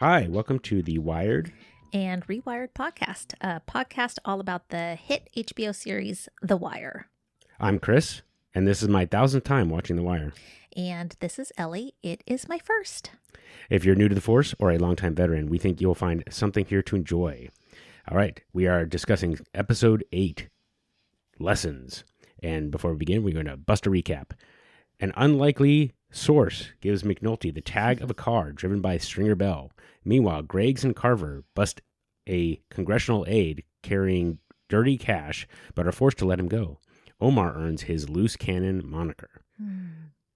Hi, welcome to the Wired and Rewired podcast, a podcast all about the hit HBO series The Wire. I'm Chris, and this is my 1000th time watching The Wire. And this is Ellie. It is my first. If you're new to the Force or a longtime veteran, we think you'll find something here to enjoy. All right, we are discussing Episode 8, Lessons. And before we begin, we're going to bust a recap. An unlikely source gives McNulty the tag of a car driven by Stringer Bell. Meanwhile, Greggs and Carver bust a congressional aide carrying dirty cash, but are forced to let him go. Omar earns his loose cannon moniker.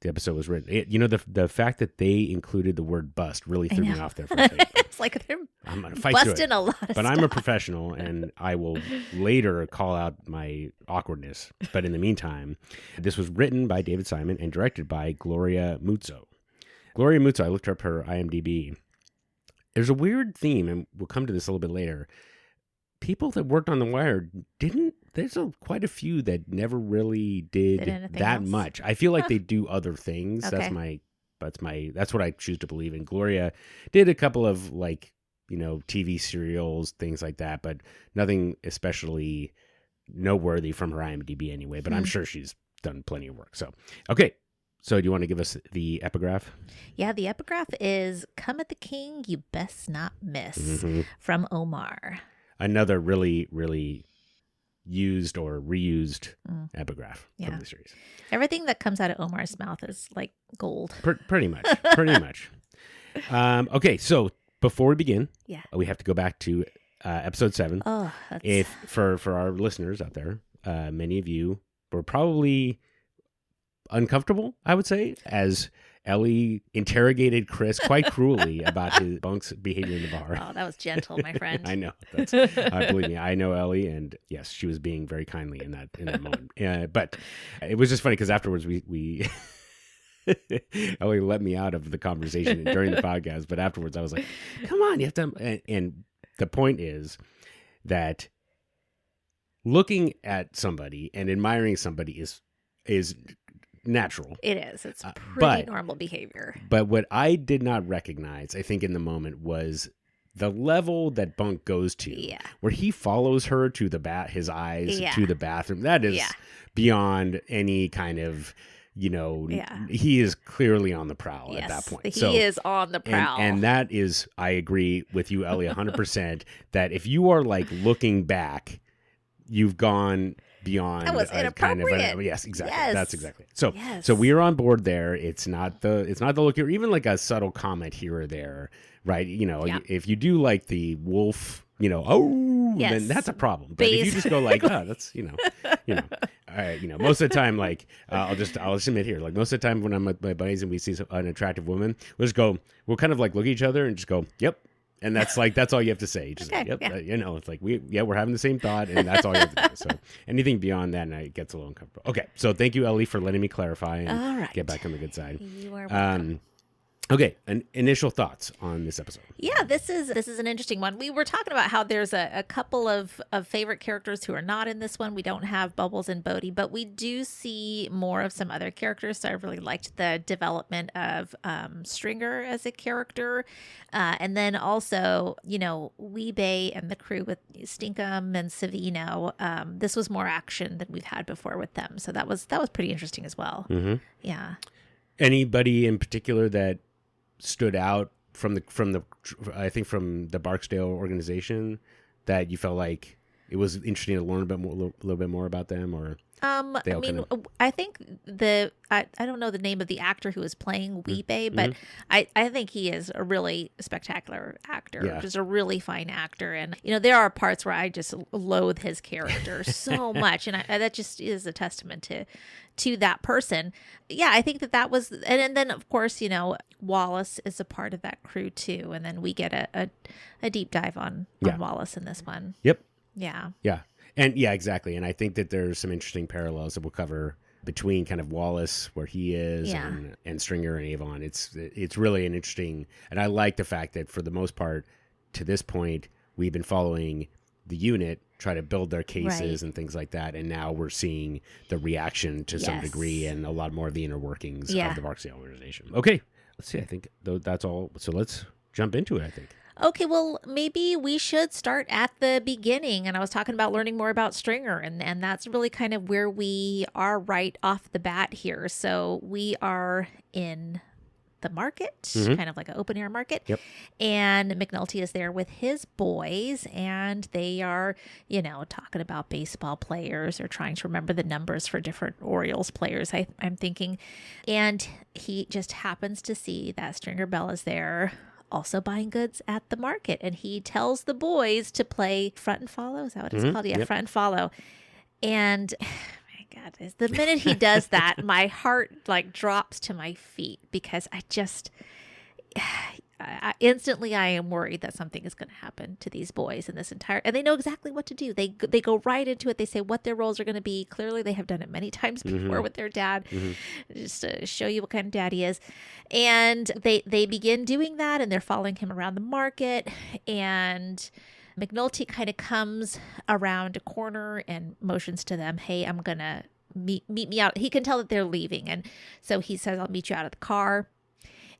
The episode was written. The fact that they included the word bust really threw me off there for a second. It's like they're I'm going to fight busting through it. a lot of But stuff. I'm a professional, and I will later call out my awkwardness. But in the meantime, this was written by David Simon and directed by Gloria Muzzo. Gloria Muzzo, I looked up her IMDb. There's a weird theme, and we'll come to this a little bit later. People that worked on The Wire there's quite a few that never really did that else? much. I feel like they do other things. Okay. That's what I choose to believe in. Gloria did a couple of TV serials, things like that, but nothing especially noteworthy from her IMDb anyway, but I'm sure she's done plenty of work. So, okay. So do you want to give us the epigraph? Yeah, the epigraph is, "Come at the king, you best not miss," from Omar. Another really, really used or reused epigraph from the series. Everything that comes out of Omar's mouth is like gold. Pretty much. Pretty much. Okay, so before we begin, we have to go back to episode 7. Oh, If for our listeners out there, many of you were probably uncomfortable, I would say, as Ellie interrogated Chris quite cruelly about his Bunk's behavior in the bar. Oh, that was gentle, my friend. I know. Believe me, I know Ellie, and yes, she was being very kindly in that moment. But it was just funny because afterwards we Ellie let me out of the conversation during the podcast, but afterwards I was like, "Come on, you have to." And the point is that looking at somebody and admiring somebody is natural. It is. It's pretty normal behavior. But what I did not recognize, I think, in the moment was the level that Bunk goes to, where he follows her to his eyes to the bathroom. That is beyond any kind of, he is clearly on the prowl at that point. He is on the prowl. And that is, I agree with you, Ellie, 100%, that if you are like looking back, you've gone beyond. That was inappropriate. Yes, exactly. Yes. That's exactly. So we are on board there. It's not the look, or even like a subtle comment here or there, right? If you do like the wolf, then that's a problem. But if you just go like, that's all right, most of the time, like I'll just admit here, like most of the time when I'm with my buddies and we see an attractive woman, we'll kind of like look at each other and just go, yep. And that's all you have to say. Just okay, yep, it's like we're having the same thought, and that's all you have to do. So anything beyond that, it gets a little uncomfortable. Okay, so thank you, Ellie, for letting me clarify and get back on the good side. You are welcome. Okay, initial thoughts on this episode. Yeah, this is an interesting one. We were talking about how there's a couple of favorite characters who are not in this one. We don't have Bubbles and Bodhi, but we do see more of some other characters. So I really liked the development of Stringer as a character. And then also, Weebay and the crew with Stinkum and Savino. This was more action than we've had before with them. So that was pretty interesting as well. Mm-hmm. Yeah. Anybody in particular that stood out from the Barksdale organization that you felt like it was interesting to learn a little bit more about them, or I think I don't know the name of the actor who was playing Weebay, but I think he is a really spectacular actor, just a really fine actor. And, there are parts where I just loathe his character so much. And that just is a testament to that person. Yeah, I think that was, and then of course, Wallace is a part of that crew too. And then we get a deep dive on Wallace in this one. Yep. Yeah. Yeah. And yeah, exactly. And I think that there's some interesting parallels that we'll cover between kind of Wallace, where he is, and Stringer and Avon. It's really an interesting, and I like the fact that for the most part, to this point, we've been following the unit try to build their cases and things like that, and now we're seeing the reaction to some degree and a lot more of the inner workings of the Barksdale organization. Okay, let's see. I think that's all. So let's jump into it, I think. Okay, well, maybe we should start at the beginning. And I was talking about learning more about Stringer, and that's really kind of where we are right off the bat here. So we are in the market, kind of like an open air market. Yep. And McNulty is there with his boys, and they are, talking about baseball players or trying to remember the numbers for different Orioles players, I'm thinking. And he just happens to see that Stringer Bell is there, also buying goods at the market. And he tells the boys to play front and follow. Is that what it's called? Yeah, front and follow. And my God, the minute he does that, my heart drops to my feet, because instantly I am worried that something is going to happen to these boys in this entire, and they know exactly what to do. They go right into it. They say what their roles are going to be. Clearly they have done it many times before with their dad, just to show you what kind of dad he is. And they begin doing that, and they're following him around the market, and McNulty kind of comes around a corner and motions to them, hey, I'm going to meet me out. He can tell that they're leaving. And so he says, I'll meet you out of the car.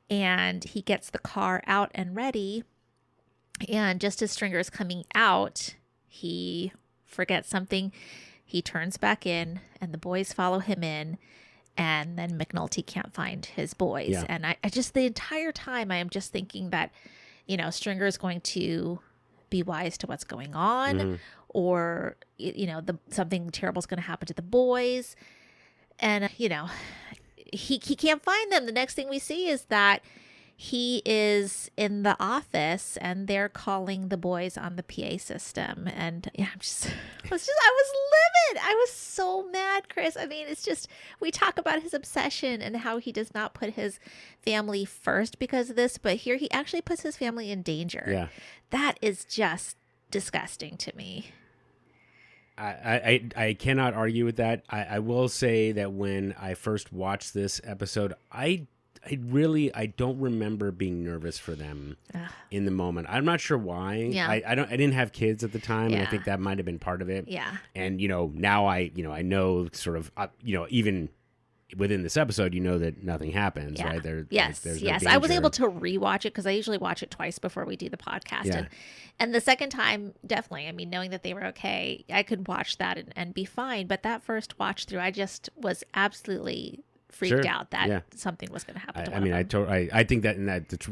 And he gets the car out and ready. And just as Stringer is coming out, he forgets something. He turns back in, and the boys follow him in. And then McNulty can't find his boys. Yeah. And I just, the entire time, I am just thinking that, Stringer is going to be wise to what's going on, or, something terrible is going to happen to the boys. And, he can't find them. The next thing we see is that he is in the office, and they're calling the boys on the PA system. And yeah, I was livid. I was so mad, Chris. I mean, it's just, we talk about his obsession and how he does not put his family first because of this, but here he actually puts his family in danger. Yeah. That is just disgusting to me. I cannot argue with that. I will say that when I first watched this episode, I don't remember being nervous for them in the moment. I'm not sure why. Yeah. I didn't have kids at the time, and I think that might have been part of it. Yeah. And now I know sort of even within this episode, that nothing happens, right? Yes. I was able to rewatch it because I usually watch it twice before we do the podcast. Yeah. And the second time, definitely, I mean, knowing that they were okay, I could watch that and be fine. But that first watch through, I just was absolutely freaked out that something was going to happen to one of them. I think that's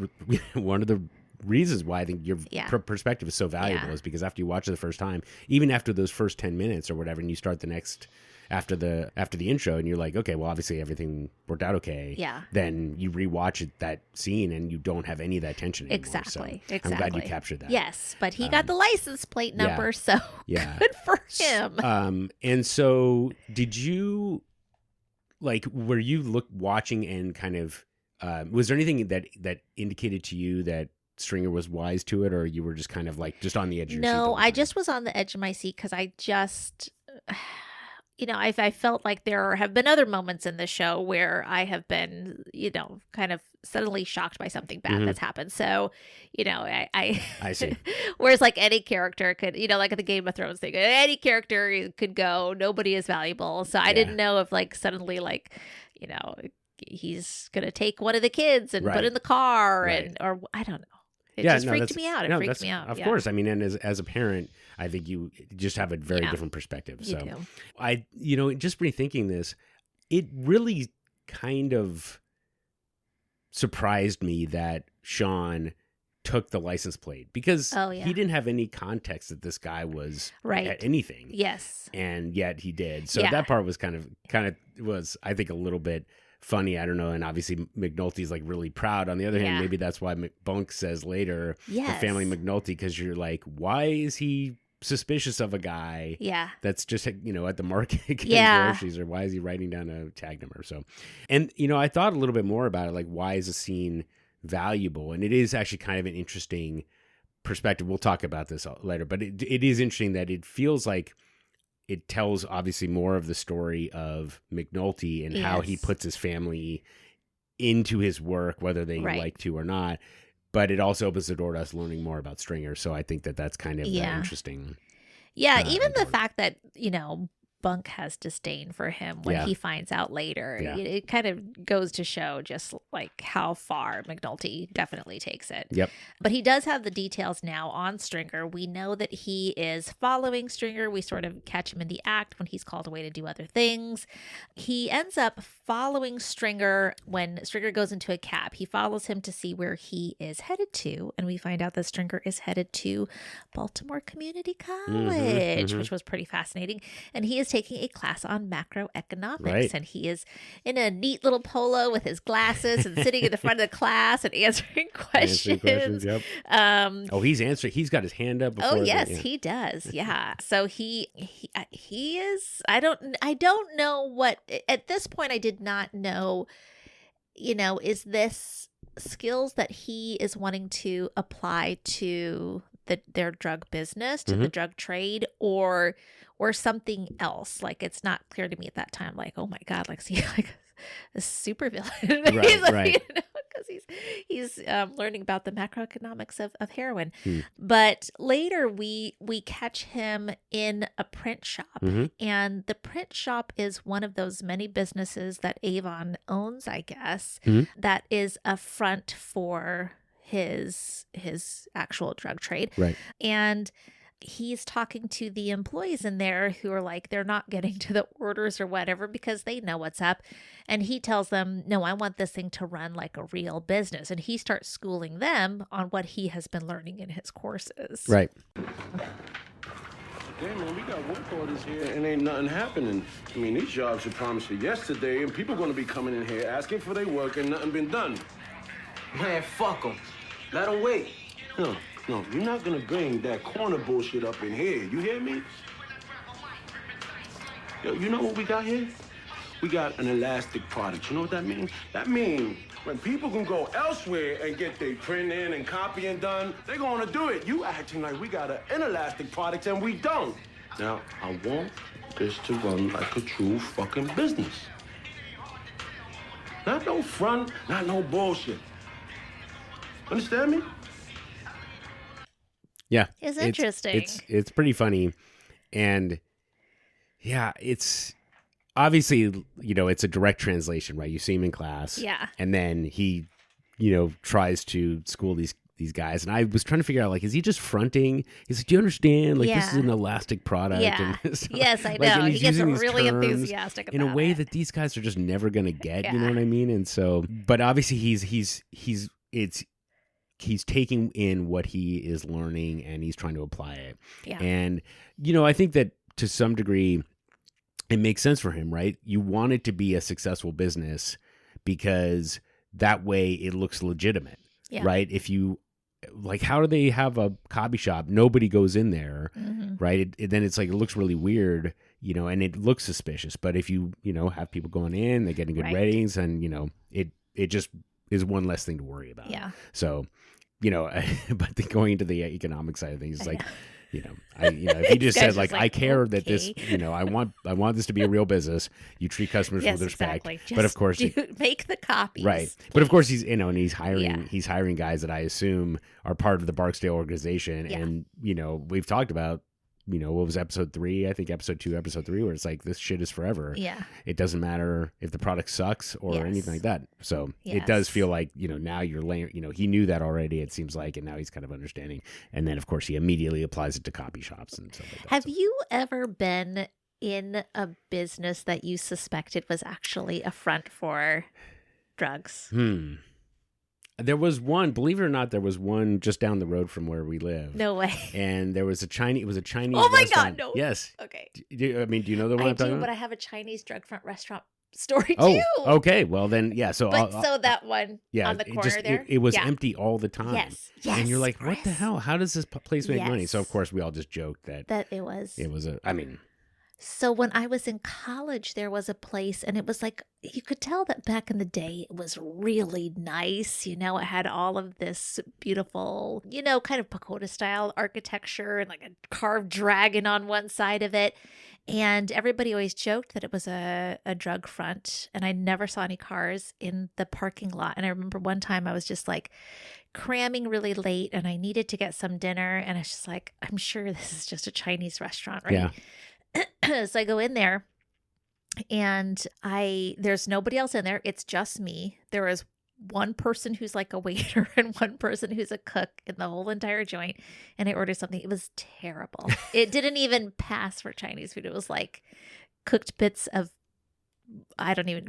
one of the reasons why I think your perspective is so valuable is because after you watch it the first time, even after those first 10 minutes or whatever, and you start the next after the intro, and you're like, okay, well, obviously everything worked out okay. Yeah. Then you rewatch that scene, and you don't have any of that tension anymore. Exactly. So I'm glad you captured that. Yes, but he got the license plate number, so good for him. And so, did you were you watching and kind of was there anything that indicated to you that Stringer was wise to it, or you were just kind of just on the edge of your seat? No, I just was on the edge of my seat because I just. I felt like there have been other moments in the show where I have been, kind of suddenly shocked by something bad that's happened. So, I see. Whereas any character could, like the Game of Thrones thing, any character could go, nobody is valuable. So I didn't know if suddenly he's going to take one of the kids and put in the car or I don't know. It just freaked me out. It freaked me out. Of course. I mean, and as a parent, I think you just have a very different perspective. So you do. Just rethinking this, it really kind of surprised me that Sean took the license plate because he didn't have any context that this guy was at anything. Yes. And yet he did. So that part was kind of was, I think, a little bit funny. I don't know. And obviously McNulty's really proud. On the other hand, maybe that's why Bunk says later, the family McNulty, because you're like, why is he suspicious of a guy that's just at the market getting groceries, or why is he writing down a tag number? So, and I thought a little bit more about it, why is a scene valuable? And it is actually kind of an interesting perspective. We'll talk about this later, but it is interesting that it feels like it tells obviously more of the story of McNulty and how he puts his family into his work, whether they like to or not. But it also opens the door to us learning more about Stringer. So I think that's kind of interesting. Yeah, even the fact that, Bunk has disdain for him when he finds out later. Yeah. It kind of goes to show just like how far McNulty definitely takes it. Yep. But he does have the details now on Stringer. We know that he is following Stringer. We sort of catch him in the act when he's called away to do other things. He ends up following Stringer when Stringer goes into a cab. He follows him to see where he is headed to. And we find out that Stringer is headed to Baltimore Community College, which was pretty fascinating. And he is taking a class on macroeconomics. Right. And he is in a neat little polo with his glasses and sitting in the front of the class and answering questions. Yep. He's answering. He's got his hand up. Oh yes, he does. Yeah. So he is. I don't know what at this point. I did not know. Is this skills that he is wanting to apply to their drug business, to the drug trade, or something else? Like, it's not clear to me at that time. Like, oh my God, like, see, like a super villain. Right. Because he's learning about the macroeconomics of heroin. But later we catch him in a print shop, and the print shop is one of those many businesses that Avon owns, I guess, that is a front for his actual drug trade. Right. And he's talking to the employees in there who are like, they're not getting to the orders or whatever because they know what's up. And he tells them, no, I want this thing to run like a real business. And he starts schooling them on what he has been learning in his courses. Right. Hey, man, we got work orders here and ain't nothing happening. I mean, these jobs were promised for yesterday, and people going to be coming in here asking for their work and nothing been done. Man, fuck them. Let them wait. No, you're not gonna bring that corner bullshit up in here. You hear me? Yo, you know what we got here? We got an elastic product. You know what that means? That means when people can go elsewhere and get their printing and copying done, they're gonna do it. You acting like we got an inelastic product and we don't. Now, I want this to run like a true fucking business. Not no front, not no bullshit. Understand me? Yeah. It's interesting. It's pretty funny. And yeah, it's obviously, it's a direct translation, right? You see him in class. Yeah. And then he, tries to school these guys. And I was trying to figure out, like, is he just fronting? He's like, do you understand? Like, this is an elastic product. Yeah. And so, yes, I know. and He gets using these really terms enthusiastic about in a way it. that these guys are just never going to get. You know what I mean? And so, but obviously he's taking in what he is learning and he's trying to apply it. Yeah. And, I think that to some degree it makes sense for him, right? You want it to be a successful business because that way it looks legitimate, right? If you, like, how do they have a copy shop? Nobody goes in there, right? Then it's like, it looks really weird, and it looks suspicious. But if you, have people going in, they're getting good ratings, and, it just is one less thing to worry about. Yeah. So, but going into the economic side of things, it's like, if he just said, like, I care that this, I want this to be a real business. You treat customers with respect. Exactly. But of course, make the copies. Right. But of course, he's, and he's hiring guys that I assume are part of the Barksdale organization. Yeah. And, we've talked about, what was episode 3? I think episode 2, episode 3, where it's like, this shit is forever. Yeah. It doesn't matter if the product sucks or anything like that. So it does feel like, now you're laying, he knew that already, it seems like, and now he's kind of understanding. And then, of course, he immediately applies it to copy shops and stuff like that. Have you ever been in a business that you suspected was actually a front for drugs? There was one, believe it or not, there was one just down the road from where we live. No way. And there was a Chinese Oh my restaurant. God, no. Yes. Okay. Do you know the one I'm talking about? But I have a Chinese drug front restaurant story Oh, too. okay. Well then, yeah. So, so that one on the corner there? It was empty all the time. Yes. And you're like, what the Chris. hell? How does this place make money? Yes. So of course we all just joked that it was. So when I was in college, there was a place, and it was like, you could tell that back in the day, it was really nice. It had all of this beautiful, kind of pagoda style architecture and like a carved dragon on one side of it. And everybody always joked that it was a drug front, and I never saw any cars in the parking lot. And I remember one time I was just like cramming really late and I needed to get some dinner. And I was just like, I'm sure this is just a Chinese restaurant, right? Yeah. So I go in there and there's nobody else in there. It's just me. There is one person who's like a waiter and one person who's a cook in the whole entire joint. And I ordered something. It was terrible. It didn't even pass for Chinese food. It was like cooked bits of,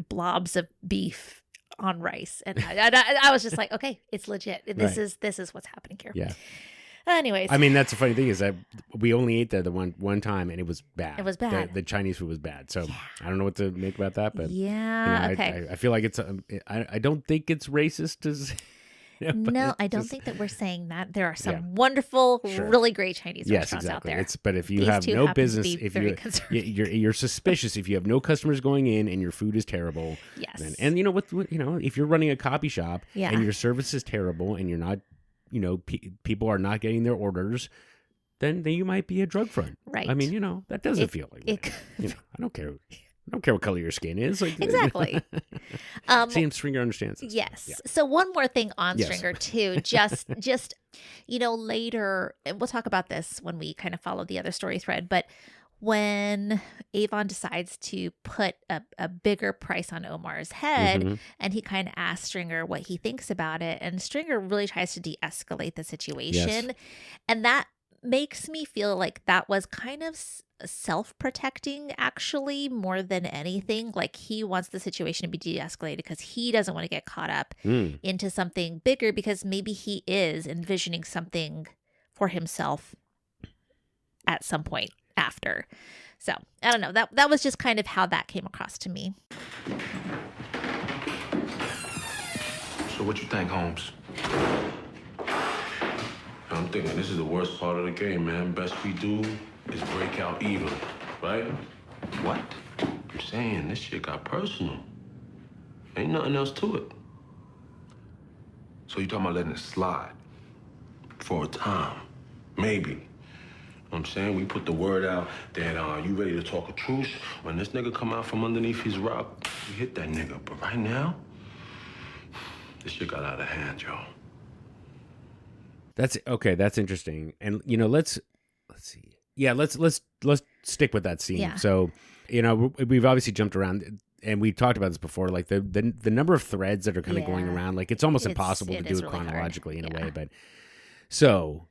blobs of beef on rice. And I was just like, okay, it's legit. This is what's happening here. Yeah. Anyways. I mean, that's the funny thing is that we only ate there the one time and it was bad. It was bad. The Chinese food was bad. So I don't know what to make about that, but okay. I feel like it's, I don't think it's racist to say. No, I don't think that we're saying that. There are some wonderful, really great Chinese restaurants out there. But if you have no business, if you're suspicious, if you have no customers going in and your food is terrible, yes. And you know what, if you're running a coffee shop and your service is terrible and you're not, people are not getting their orders, then you might be a drug front. Right. I mean, that doesn't feel like that. I don't care. I don't care what color your skin is. Like, exactly. See, Stringer understands this. Yes. Yeah. So one more thing on Stringer too, just later, and we'll talk about this when we kind of follow the other story thread, but when Avon decides to put a bigger price on Omar's head, and he kind of asks Stringer what he thinks about it, and Stringer really tries to de-escalate the situation, and that makes me feel like that was kind of self-protecting, actually, more than anything. Like, he wants the situation to be de-escalated because he doesn't want to get caught up into something bigger, because maybe he is envisioning something for himself at some point after. So I don't know, that was just kind of how that came across to me. So what you think, Holmes? I'm thinking this is the worst part of the game, man. Best we do is break out even, right? What? I'm saying this shit got personal. Ain't nothing else to it. So you talking about letting it slide for a time, maybe? I'm saying we put the word out that you ready to talk a truce. When this nigga come out from underneath his rock, we hit that nigga. But right now, this shit got out of hand, yo. That's okay. That's interesting. And let's see. Yeah, let's stick with that scene. Yeah. So, we've obviously jumped around, and we talked about this before. Like the number of threads that are kind of going around, like it's almost impossible to do it chronologically in a way. But so.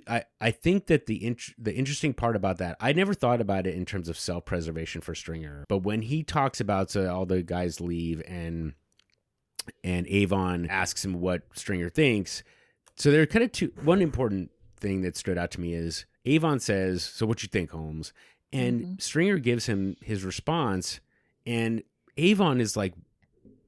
I think that the interesting part about that, I never thought about it in terms of self-preservation for Stringer, but when he talks about all the guys leave and Avon asks him what Stringer thinks, so there are kind of one important thing that stood out to me is Avon says, "So what you think, Holmes?" And Stringer gives him his response, and Avon is like,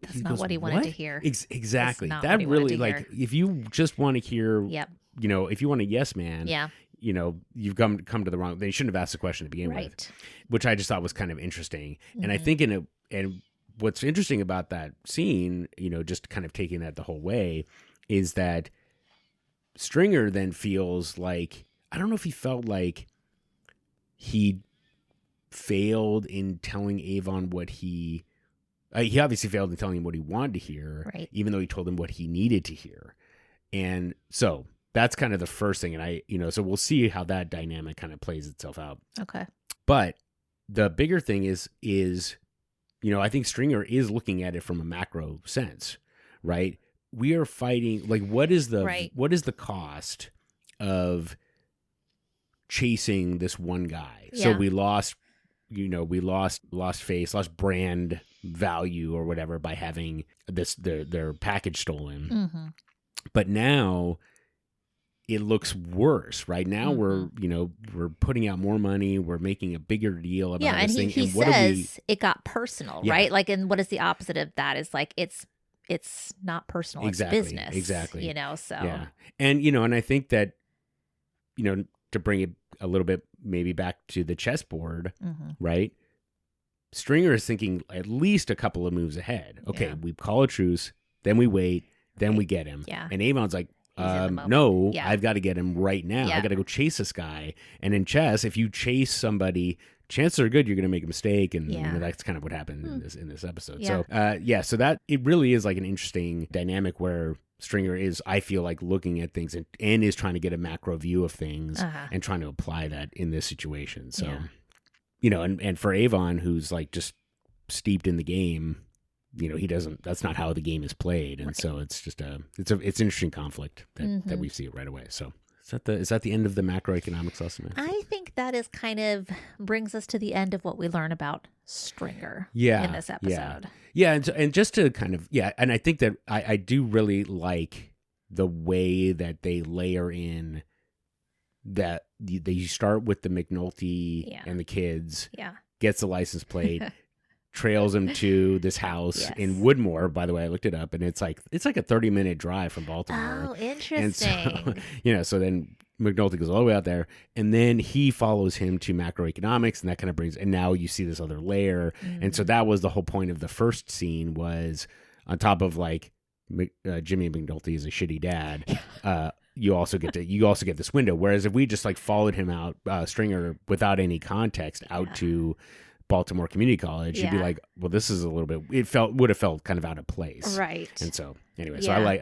"That's not what he wanted to hear." Exactly. That really, like, if you just want to hear. Yep. If you want a yes man, you've come to the wrong. They shouldn't have asked the question to begin with, which I just thought was kind of interesting. And I think and what's interesting about that scene, just kind of taking that the whole way, is that Stringer then feels like, I don't know if he felt like he failed in telling Avon what he obviously failed in telling him what he wanted to hear, even though he told him what he needed to hear. And so that's kind of the first thing. And so we'll see how that dynamic kind of plays itself out. Okay. But the bigger thing is, I think Stringer is looking at it from a macro sense, right? We are fighting, like, what is the cost of chasing this one guy? Yeah. So we lost face, lost brand value or whatever by having their package stolen. Mm-hmm. But now it looks worse. Right now we're putting out more money. We're making a bigger deal about this thing. He says it got personal, right? Like, and what is the opposite of that? Is like it's not personal. Exactly. It's business. Exactly. So yeah, and and I think that to bring it a little bit maybe back to the chessboard, right? Stringer is thinking at least a couple of moves ahead. Okay, we call a truce, then we wait. Then we get him. Yeah. And Avon's like, no, I've got to get him right now. I got to go chase this guy. And in chess, if you chase somebody, chances are good you're going to make a mistake. And that's kind of what happened in this episode. Yeah. So that it really is like an interesting dynamic where Stringer is, I feel like, looking at things and is trying to get a macro view of things and trying to apply that in this situation. So and for Avon, who's like just steeped in the game, that's not how the game is played. And so it's just it's an interesting conflict that we see right away. So is that the end of the macroeconomics lesson? I think that is kind of brings us to the end of what we learn about Stringer in this episode. Yeah. And just to kind of, and I think that I do really like the way that they layer in that you start with the McNulty and the kids, gets the license plate, trails him to this house in Woodmore. By the way, I looked it up, and it's like a 30-minute drive from Baltimore. Oh, interesting. And so then McNulty goes all the way out there, and then he follows him to macroeconomics, and that kind of brings, and now you see this other layer. And so that was the whole point of the first scene, was on top of like Jimmy McNulty is a shitty dad. You also get this window. Whereas if we just like followed him out, Stringer, without any context out to Baltimore Community College, you'd be like, well, this is a little bit, would have felt kind of out of place. Right. And so anyway, so I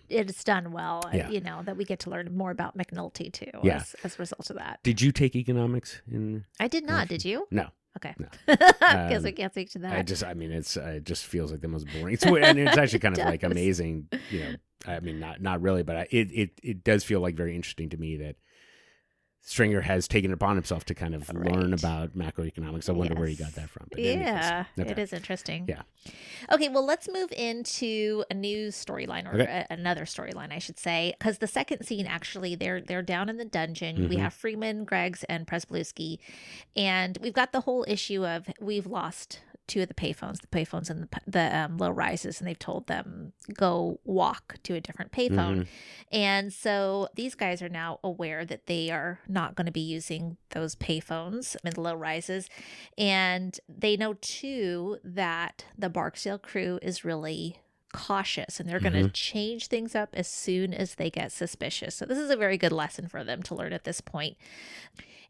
it's done well, that we get to learn more about McNulty too, as a result of that. Did you take economics in? I did not. Did you? No. Okay. No. Guess I can't speak to that. It just feels like the most boring. And it's actually kind of like amazing, I mean, not really, but it does feel like very interesting to me that Stringer has taken it upon himself to kind of learn about macroeconomics. I wonder where he got that from. But it is interesting. Yeah. Okay, well, let's move into a new storyline, or another storyline, I should say, because the second scene, actually, they're down in the dungeon. We have Freeman, Greggs, and Pryzbylewski, and we've got the whole issue of we've lost two of the payphones in the low rises, and they've told them go walk to a different payphone. And so these guys are now aware that they are not going to be using those payphones in the low rises, and they know too that the Barksdale crew is really cautious, and they're going to change things up as soon as they get suspicious. So this is a very good lesson for them to learn at this point.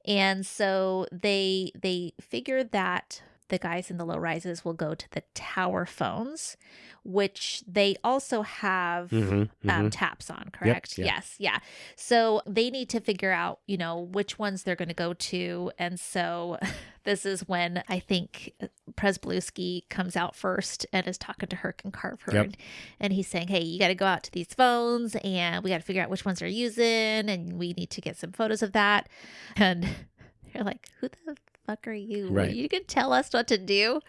And so they figure that the guys in the low rises will go to the tower phones, which they also have taps on, correct? Yep, yeah. Yes. Yeah. So they need to figure out, which ones they're going to go to. And so this is when I think Pryzbylewski comes out first and is talking to Herc and Carver. And he's saying, hey, you got to go out to these phones, and we got to figure out which ones they're using, and we need to get some photos of that. And they're like, who the fuck are you? Right. You can tell us what to do?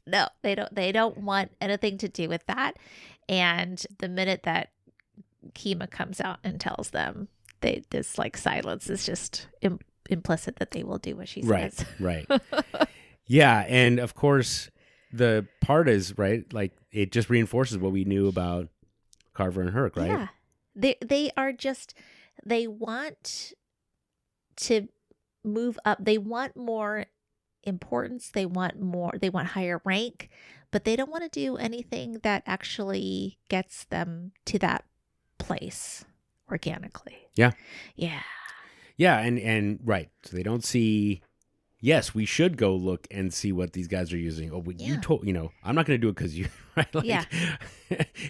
No, they don't want anything to do with that. And the minute that Kima comes out and tells them, this like silence is just implicit that they will do what she says. Right. Yeah, and of course the part is like it just reinforces what we knew about Carver and Herc, right? Yeah, they are just, they want to move up. They want more importance. They want higher rank, but they don't want to do anything that actually gets them to that place organically. Yeah. And right. So they don't see, yes, we should go look and see what these guys are using. Oh, but you told, I'm not going to do it because you, right? Like,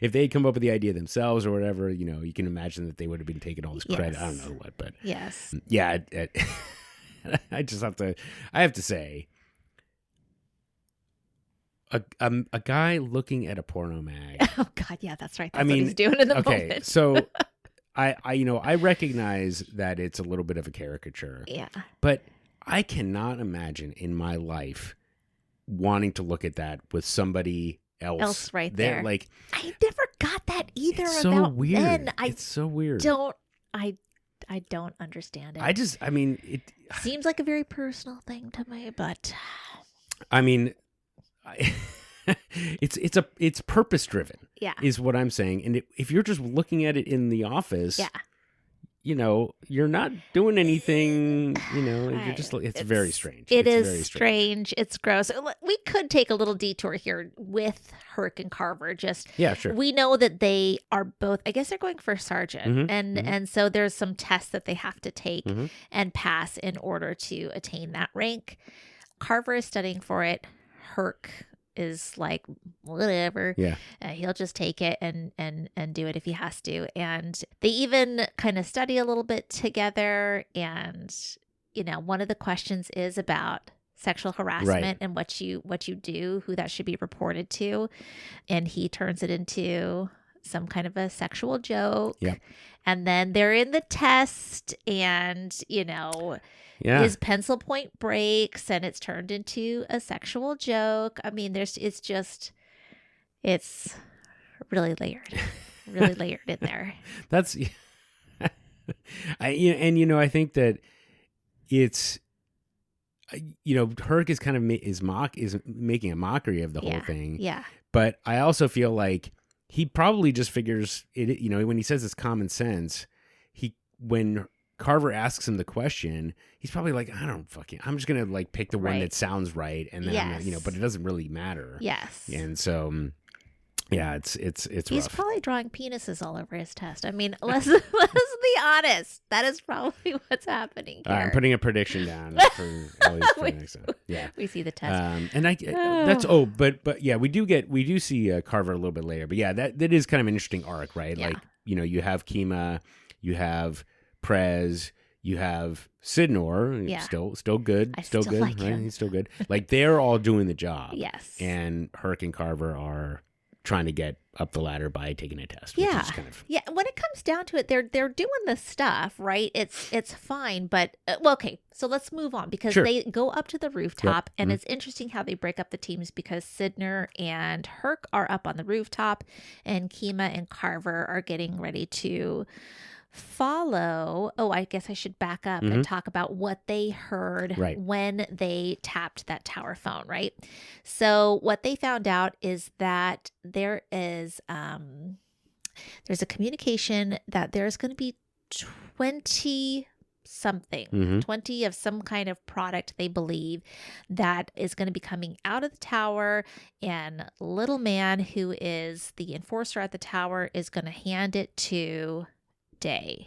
if they had come up with the idea themselves or whatever, you can imagine that they would have been taking all this credit. I don't know what, but yeah. I have to say, a guy looking at a porno mag. Oh God, yeah, that's right. That's what he's doing in the moment. So I recognize that it's a little bit of a caricature. Yeah. But I cannot imagine in my life wanting to look at that with somebody else right there. Like, I never got that either. It's so about weird. men. It's so weird. I don't understand it. It seems like a very personal thing to me, but I mean, it's purpose driven. Yeah, is what I'm saying. And if you're just looking at it in the office, you're not doing anything. You're just. It's very strange. It is very strange. It's gross. We could take a little detour here with Herc and Carver. Sure. We know that they are both. I guess they're going for sergeant, and so there's some tests that they have to take and pass in order to attain that rank. Carver is studying for it. Herc is like, whatever. Yeah. He'll just take it and do it if he has to. And they even kind of study a little bit together, and one of the questions is about sexual harassment and what you do, who that should be reported to. And he turns it into some kind of a sexual joke. Yep. And then they're in the test and, his pencil point breaks and it's turned into a sexual joke. I mean, it's really layered, really layered in there. That's, I think that it's, Herc is kind of is making a mockery of the whole thing. Yeah. But I also feel like he probably just figures it, when he says it's common sense, when Carver asks him the question, he's probably like, I'm just going to like pick the one that sounds right. And then, but it doesn't really matter. Yes. And so, yeah, it's he's rough. probably drawing penises all over his test. I mean, let's be honest. That is probably what's happening here. I'm putting a prediction down for Ellie's for next time. Yeah, we see the test. But yeah, we do see Carver a little bit later. But yeah, that is kind of an interesting arc, right? Yeah. Like, you have Kima, you have Prez, you have Sidnor, still good, still good, like right? him. He's still good. Like they're all doing the job. Yes. And Herc and Carver are trying to get up the ladder by taking a test. Which is kind of... Yeah. When it comes down to it, they're doing the stuff, right? It's fine, but okay. So let's move on because they go up to the rooftop, and it's interesting how they break up the teams because Sidner and Herc are up on the rooftop, and Kima and Carver are getting ready to follow. Oh, I guess I should back up and talk about what they heard when they tapped that tower phone, right? So what they found out is that there is there's a communication that there's going to be 20 of some kind of product they believe that is going to be coming out of the tower, and Little Man, who is the enforcer at the tower, is going to hand it to Day.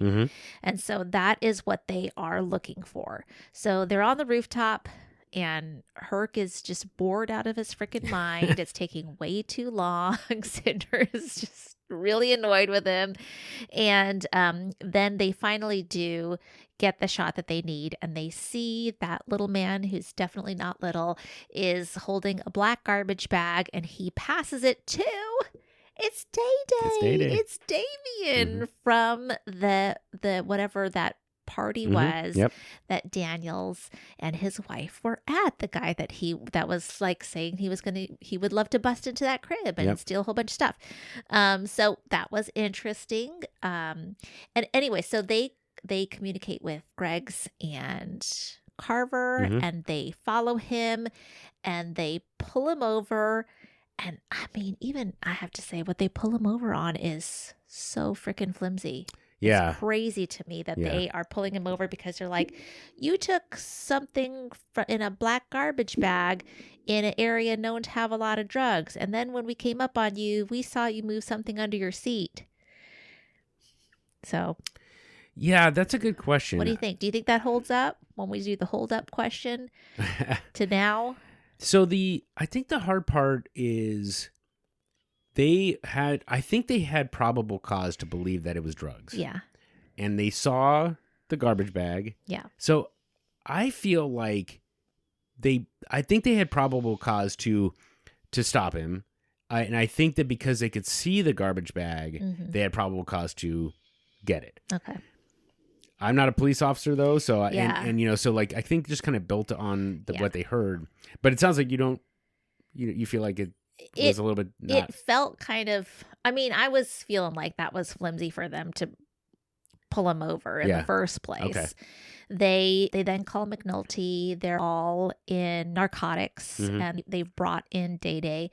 And so that is what they are looking for. So they're on the rooftop and Herc is just bored out of his freaking mind. It's taking way too long. Cinder is just really annoyed with him. And then they finally do get the shot that they need, and they see that Little Man, who's definitely not little, is holding a black garbage bag, and he passes it to... It's Day-Day. It's Davian from the whatever that party was that Daniels and his wife were at. The guy that was like saying he would love to bust into that crib and steal a whole bunch of stuff. So that was interesting. And anyway, so they communicate with Greggs and Carver, and they follow him, and they pull him over. And I mean, even I have to say, what they pull him over on is so freaking flimsy. Yeah. It's crazy to me that they are pulling him over because they're like, you took something in a black garbage bag in an area known to have a lot of drugs. And then when we came up on you, we saw you move something under your seat. So. Yeah, that's a good question. What do you think? Do you think that holds up when we do the hold up question to now? So I think the hard part is I think they had probable cause to believe that it was drugs. Yeah. And they saw the garbage bag. Yeah. So I feel like I think they had probable cause to stop him. And I think that because they could see the garbage bag, they had probable cause to get it. Okay. I'm not a police officer though, so and so like I think just kind of built on what they heard, but it sounds like you feel like it was a little bit. It felt kind of. I mean, I was feeling like that was flimsy for them to pull him over in the first place. Okay. They then call McNulty. They're all in narcotics, and they've brought in Day-Day,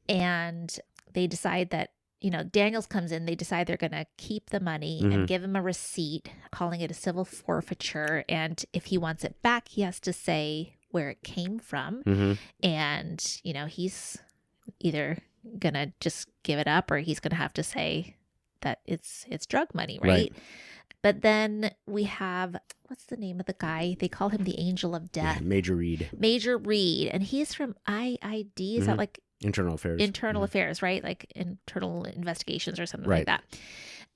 and they decide that. Daniels comes in, they decide they're going to keep the money and give him a receipt, calling it a civil forfeiture. And if he wants it back, he has to say where it came from. And, he's either going to just give it up or he's going to have to say that it's drug money, right? But then we have, what's the name of the guy? They call him the Angel of Death. Yeah, Major Reed. And he's from IID. Is that like... Internal Affairs, right? Like internal investigations or something like that.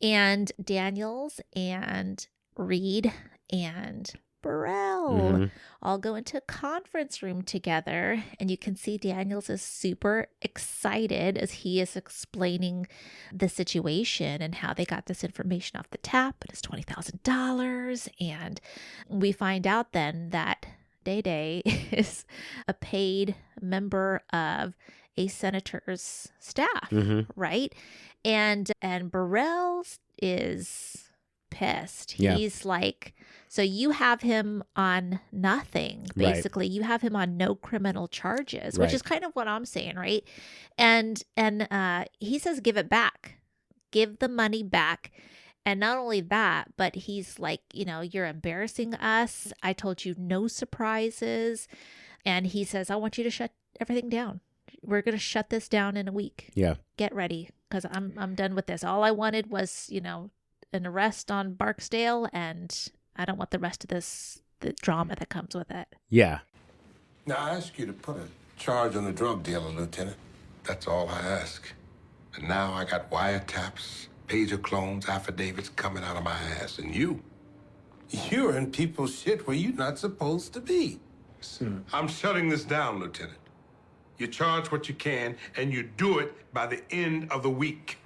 And Daniels and Reed and Burrell all go into a conference room together, and you can see Daniels is super excited as he is explaining the situation and how they got this information off the tap. It is $20,000, and we find out then that Day Day is a paid member of a senator's staff, right? And Burrell is pissed. He's like, so you have him on nothing, basically. Right. You have him on no criminal charges, which is kind of what I'm saying, right? And he says, give it back. Give the money back. And not only that, but he's like, you're embarrassing us. I told you no surprises. And he says, I want you to shut everything down. We're going to shut this down in a week. Yeah. Get ready, because I'm done with this. All I wanted was, an arrest on Barksdale, and I don't want the rest of the drama that comes with it. Yeah. Now, I ask you to put a charge on the drug dealer, Lieutenant. That's all I ask. And now I got wiretaps, pager clones, affidavits coming out of my ass. And you're in people's shit where you're not supposed to be. Sir. I'm shutting this down, Lieutenant. You charge what you can, and you do it by the end of the week.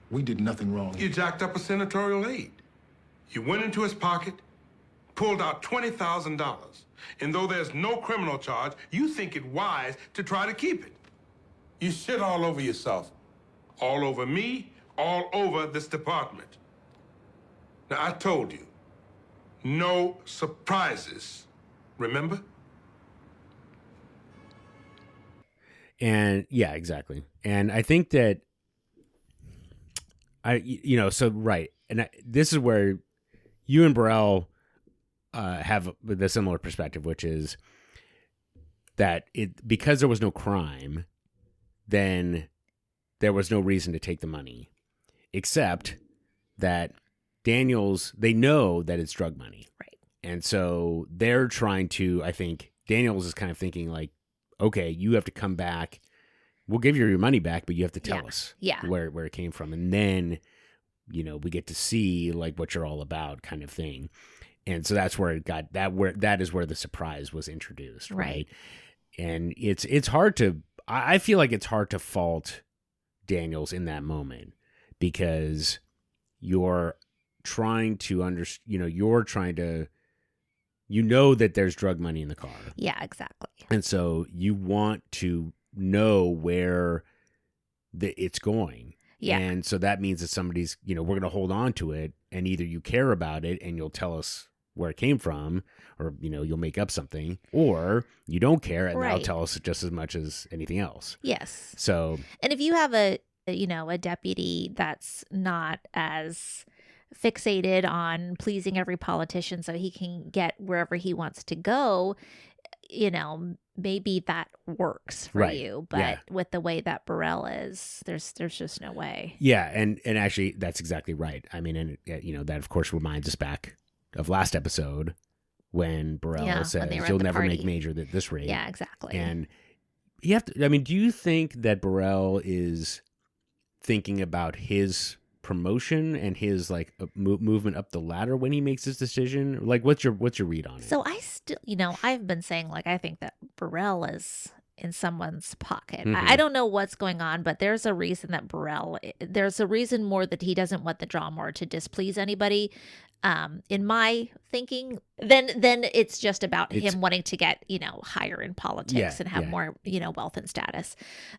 We did nothing wrong. You jacked up a senatorial aide. You went into his pocket, pulled out $20,000. And though there's no criminal charge, you think it wise to try to keep it. You shit all over yourself. All over me, all over this department. Now, I told you, no surprises. Remember? And yeah, exactly. And I think that this is where you and Burrell have the similar perspective, which is that because there was no crime, then there was no reason to take the money, except that Daniels, they know that it's drug money. Right. And so they're trying to, I think Daniels is kind of thinking like, okay, you have to come back. We'll give you your money back, but you have to tell us where it came from. And then, we get to see like what you're all about kind of thing. And so that's where it got that is where the surprise was introduced. Right. And it's hard to, I feel like it's hard to fault Daniels in that moment, because you're trying to that there's drug money in the car. Yeah, exactly. And so you want to know where it's going. Yeah. And so that means that somebody's, we're going to hold on to it, and either you care about it and you'll tell us where it came from, or, you'll make up something, or you don't care and that'll tell us just as much as anything else. Yes. So, and if you have a deputy that's not as fixated on pleasing every politician so he can get wherever he wants to go, maybe that works for you. But with the way that Burrell is, there's just no way. Yeah, and actually that's exactly right. I mean, and that of course reminds us back of last episode when Burrell says you'll never make major at this rate. Yeah, exactly. And you have to. I mean, do you think that Burrell is thinking about his promotion and his like movement up the ladder when he makes this decision? Like, what's your read on it? So I still, I've been saying like I think that Burrell is in someone's pocket. Mm-hmm. I don't know what's going on, but there's a reason that there's a reason more that he doesn't want the drama or to displease anybody. In my thinking, then it's just about him wanting to get, higher in politics and have more, wealth and status.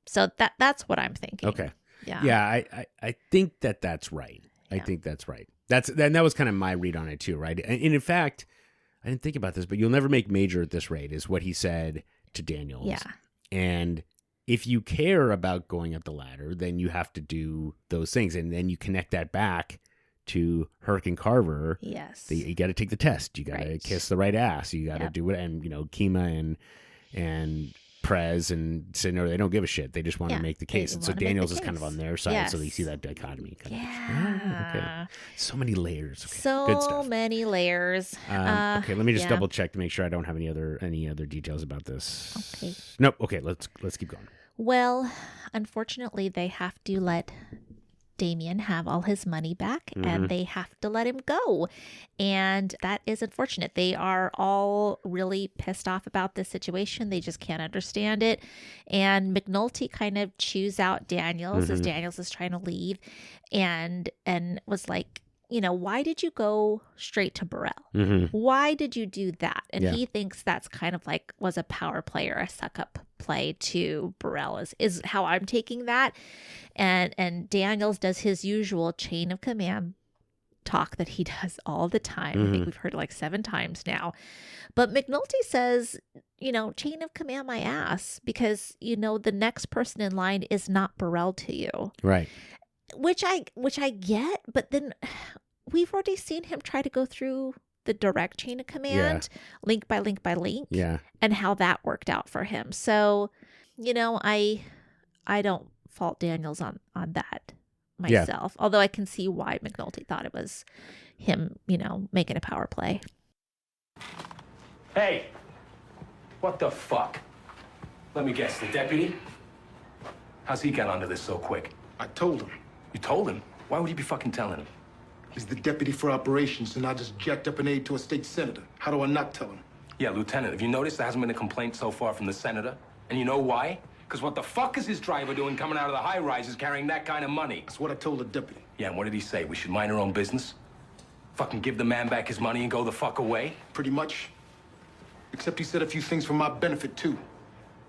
So that's what I'm thinking. Okay. Yeah. I think that's right. Yeah. I think that's right. That was kind of my read on it too, right? And in fact, I didn't think about this, but you'll never make major at this rate is what he said to Daniels. Yeah. And if you care about going up the ladder, then you have to do those things. And then you connect that back to Herc and Carver. Yes. You got to take the test. You got to kiss the right ass. You got to do it. And, Kima and Prez and Sidney, they don't give a shit. They just want to make the case. And so Daniels is kind of on their side. So you see that dichotomy. Okay. So many layers. Okay. Good stuff. So many layers. Okay, let me just double check to make sure I don't have any other details about this. Okay. Nope. Okay, let's keep going. Well, unfortunately, they have to let Damien have all his money back and they have to let him go. And that is unfortunate. They are all really pissed off about this situation. They just can't understand it. And McNulty kind of chews out Daniels as Daniels is trying to leave and was like, why did you go straight to Burrell? Why did you do that? And he thinks that's kind of like was a power play or a suck up play to Burrell is how I'm taking that. And Daniels does his usual chain of command talk that he does all the time. I think we've heard it like 7 times now. But McNulty says, chain of command my ass because, the next person in line is not Burrell to you. Right. Which I get, but then we've already seen him try to go through the direct chain of command, link by link by link, and how that worked out for him. So, I don't fault Daniels on that myself, although I can see why McNulty thought it was him, making a power play. Hey, what the fuck? Let me guess, the deputy? How's he got onto this so quick? I told him. You told him? Why would you be fucking telling him? He's the deputy for operations, and I just jacked up an aide to a state senator. How do I not tell him? Yeah, Lieutenant, have you noticed there hasn't been a complaint so far from the senator? And you know why? Because what the fuck is his driver doing coming out of the high-rises carrying that kind of money? That's what I told the deputy. Yeah, and what did he say? We should mind our own business? Fucking give the man back his money and go the fuck away? Pretty much. Except he said a few things for my benefit, too.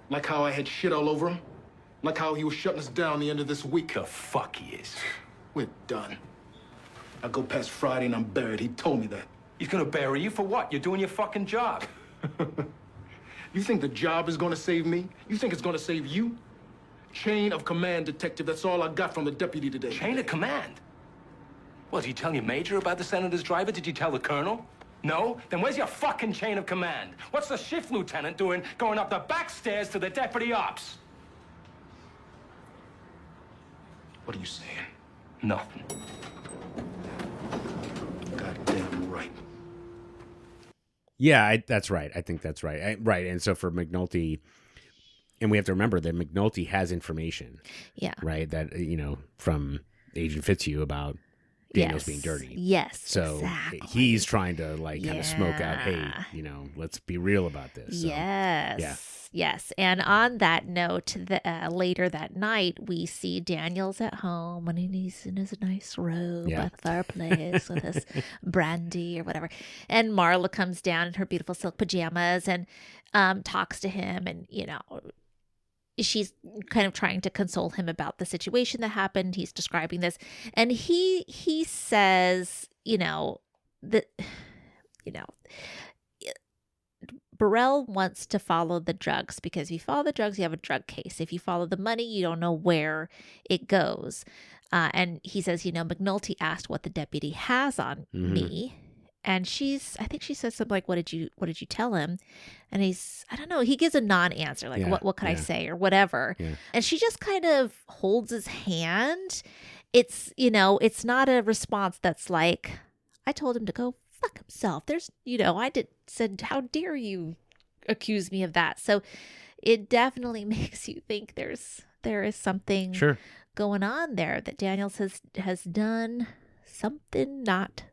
Like how I had shit all over him. Like how he was shutting us down the end of this week. The fuck he is. We're done. I go past Friday and I'm buried. He told me that. He's gonna bury you for what? You're doing your fucking job. You think the job is gonna save me? You think it's gonna save you? Chain of command, detective. That's all I got from the deputy today. Chain of command? Well, did you tell your major about the senator's driver? Did you tell the colonel? No? Then where's your fucking chain of command? What's the shift lieutenant doing going up the back stairs to the deputy ops? What are you saying? Nothing. Goddamn right. Yeah, that's right. I think that's right. Right. And so for McNulty, and we have to remember that McNulty has information. Yeah. Right. That, from Agent Fitzhugh about Daniels being dirty. Yes. So exactly. he's trying to kind of smoke out, hey, let's be real about this. So, yes. Yeah. Yes. And on that note, later that night, we see Daniels at home and he's in his nice robe by the fireplace with his brandy or whatever. And Marla comes down in her beautiful silk pajamas and talks to him. And, she's kind of trying to console him about the situation that happened. He's describing this. And he says, Burrell wants to follow the drugs because if you follow the drugs, you have a drug case. If you follow the money, you don't know where it goes. And he says, McNulty asked what the deputy has on me. And I think she says something like, what did you tell him? And I don't know, he gives a non-answer, like, what could I say or whatever. Yeah. And she just kind of holds his hand. It's, it's not a response that's like, I told him to go fuck himself. There's, said, how dare you accuse me of that? So it definitely makes you think there is something going on there, that Daniels has done something not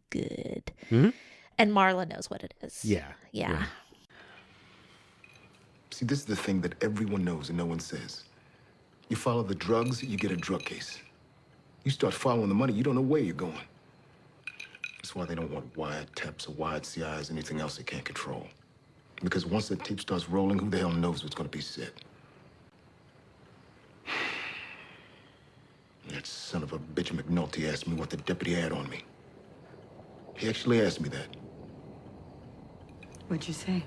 good. And Marla knows what it is. Yeah. See, this is the thing that everyone knows and no one says. You follow the drugs, you get a drug case. You start following the money, you don't know where you're going. That's why they don't want wiretaps or wired CIs, anything else they can't control. Because once the tape starts rolling, who the hell knows what's going to be said? That son of a bitch McNulty asked me what the deputy had on me. He actually asked me that. What'd you say?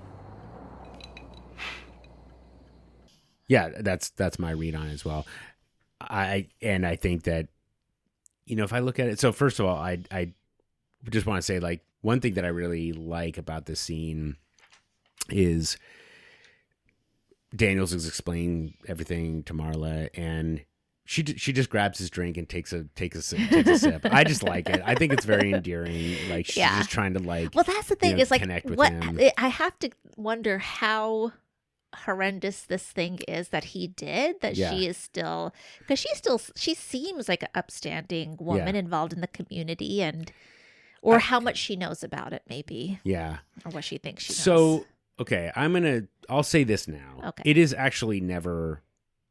Yeah, that's my read on it as well. I think that, if I look at it, so first of all, I just want to say, like, one thing that I really like about this scene is Daniels is explaining everything to Marla, and she just grabs his drink and takes a sip. I just like it. I think it's very endearing. Like, she's just trying to, like, well, that's the thing, is like, connect with what him. I have to wonder how horrendous this thing is that he did, that she is still, because she seems like an upstanding woman involved in the community, and or how much she knows about it, maybe. Yeah. Or what she thinks she knows. So, okay, I'll say this now. Okay. It is actually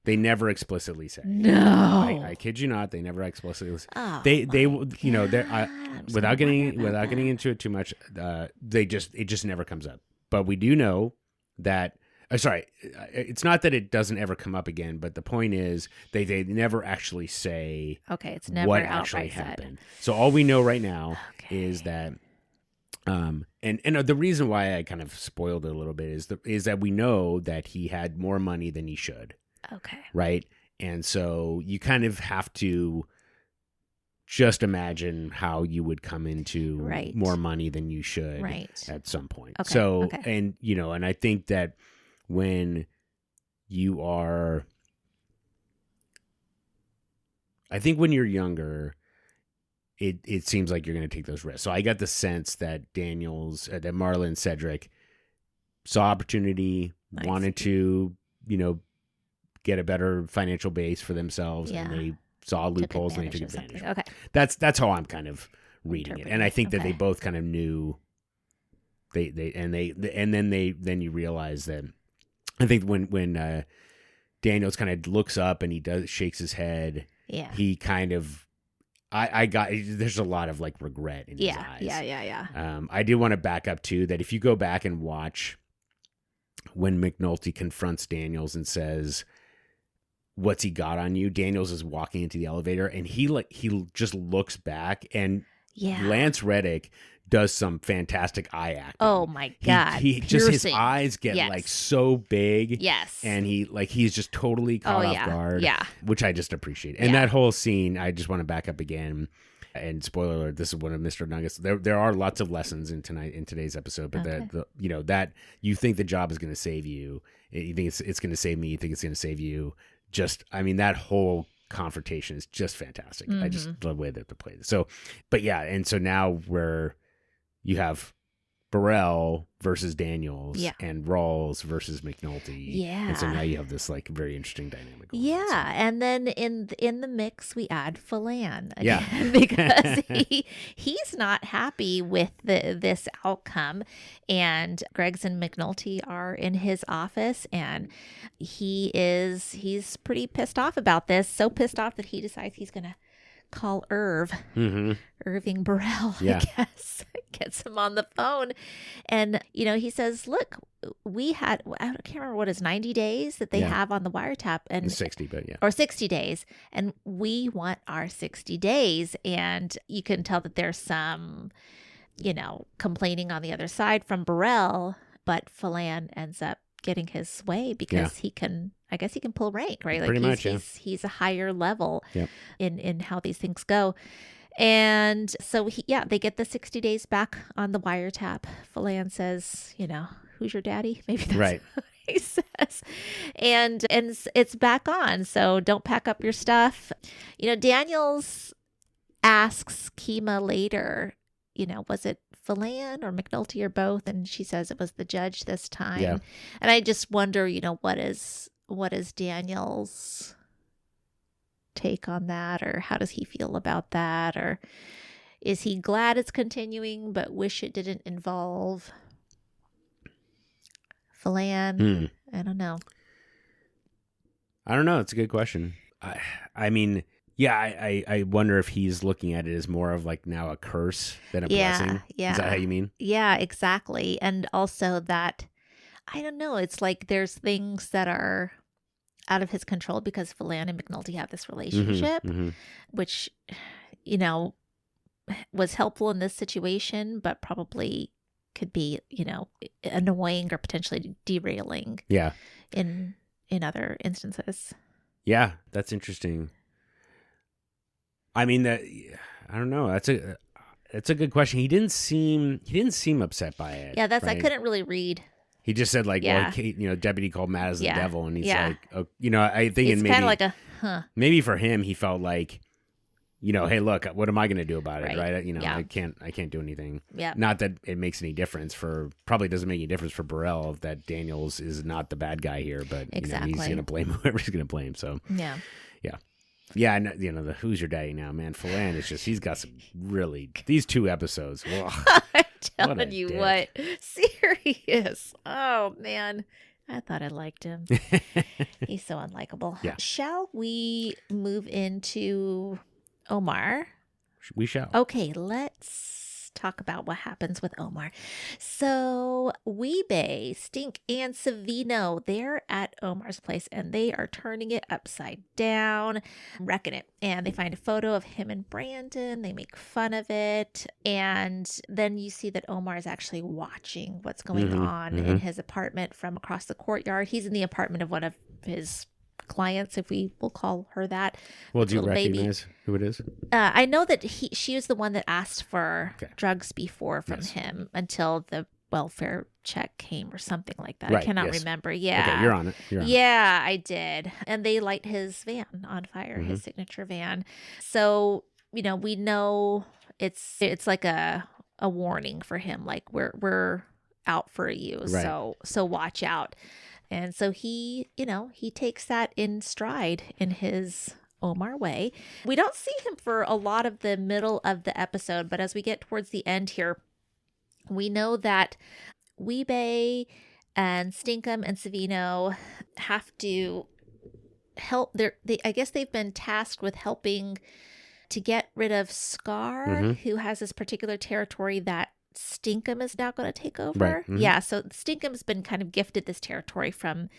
they never explicitly say. No. I kid you not, they never explicitly say. Oh, They you know, without getting into it too much, it just never comes up. But we do know that it's not that it doesn't ever come up again, but the point is they never actually say it's never what outright actually said. happened. So all we know right now is that and the reason why I kind of spoiled it a little bit is that we know that he had more money than he should. Okay. Right? And so you kind of have to just imagine how you would come into more money than you should at some point. Okay. So, and, you know, and I think that when you're younger, it seems like you're going to take those risks. So I got the sense that that Marla and Cedric saw opportunity, wanted to, you know, get a better financial base for themselves, and they saw loopholes and they took advantage. Okay. That's how I'm kind of reading it. And I think that they both kind of knew then you realize that I think when Daniels kind of looks up and he shakes his head, he kind of there's a lot of like regret in his eyes. Yeah. I do want to back up too that if you go back and watch when McNulty confronts Daniels and says, "What's he got on you?" Daniels is walking into the elevator and he just looks back, and Lance Reddick does some fantastic eye acting. Oh my God. He just, his eyes get like so big. Yes. And he's just totally caught off guard. Yeah. Which I just appreciate. And that whole scene, I just want to back up again. And spoiler alert, this is one of Mr. Nuggets. There are lots of lessons in today's episode, but that you think the job is going to save you. You think it's going to save me. You think it's going to save you. That whole confrontation is just fantastic. I just love the way that they played it. So, but yeah, and so now you have Burrell versus Daniels and Rawls versus McNulty. Yeah. And so now you have this like very interesting dynamic going on. Yeah. And then in the mix, we add Phelan again, because he's not happy with this outcome. And Greggs and McNulty are in his office, and he's pretty pissed off about this. So pissed off that he decides he's going to call Irving Burrell, I guess, gets him on the phone. And, you know, he says, look, I can't remember what is 90 days that they have on the wiretap. And 60, but or 60 days. And we want our 60 days. And you can tell that there's some, you know, complaining on the other side from Burrell, but Phelan ends up getting his way because he can pull rank, right? Like pretty much, he's a higher level in how these things go. And so they get the 60 days back on the wiretap. Phelan says, you know, who's your daddy? Maybe that's what he says. And it's back on. So don't pack up your stuff. You know, Daniels asks Kima later, you know, was it Phelan or McNulty or both? And she says it was the judge this time. Yeah. And I just wonder, you know, what is Daniel's take on that, or how does he feel about that, or is he glad it's continuing but wish it didn't involve Phelan? I don't know. It's a good question. I mean, yeah, I wonder if he's looking at it as more of like now a curse than a blessing. Yeah. Is that how you mean? Yeah, exactly. And also that, I don't know, it's like there's things that are out of his control because Phelan and McNulty have this relationship, which, you know, was helpful in this situation, but probably could be, you know, annoying or potentially derailing. Yeah. In other instances. Yeah, that's interesting. I mean, I don't know. That's a good question. He didn't seem upset by it. Yeah, I couldn't really read. He just said like, well, you know, deputy called Matt as the devil, and he's like, oh, you know, I think it's maybe kind of like maybe for him, he felt like hey, look, what am I going to do about it, right? Yeah. I can't do anything. Yeah. Not that it makes any difference probably doesn't make any difference for Burrell that Daniels is not the bad guy here, but Exactly. he's going to blame whoever he's going to blame. So Yeah. yeah, and the Who's Your Daddy Now, man. Philan is just, he's got some really, these 2 episodes. I'm telling you dick. what, serious. Oh man, I thought I liked him. He's so unlikable. Yeah. Shall we move into Omar? We shall. Okay, let's talk about what happens with Omar. So Weebay, Stink, and Savino, they're at Omar's place and they are turning it upside down, wrecking it. And they find a photo of him and Brandon. They make fun of it. And then you see that Omar is actually watching what's going on in his apartment from across the courtyard. He's in the apartment of one of his clients, if we will call her that. Well, do you Little baby. recognize who it is? I know that she was the one that asked for Okay. drugs before from Yes. him until the welfare check came or something like that. Right, I cannot yes. remember. Yeah. Okay, you're on it. Yeah, I did. And they light his van on fire, his signature van. So, we know it's like a warning for him, like we're out for you. Right. So watch out. And so he takes that in stride in his Omar way. We don't see him for a lot of the middle of the episode, but as we get towards the end here, we know that Weebay and Stinkum and Savino have to help. I guess they've been tasked with helping to get rid of Scar, who has this particular territory that Stinkum is now going to take over. Right. Mm-hmm. Yeah, so Stinkum's been kind of gifted this territory from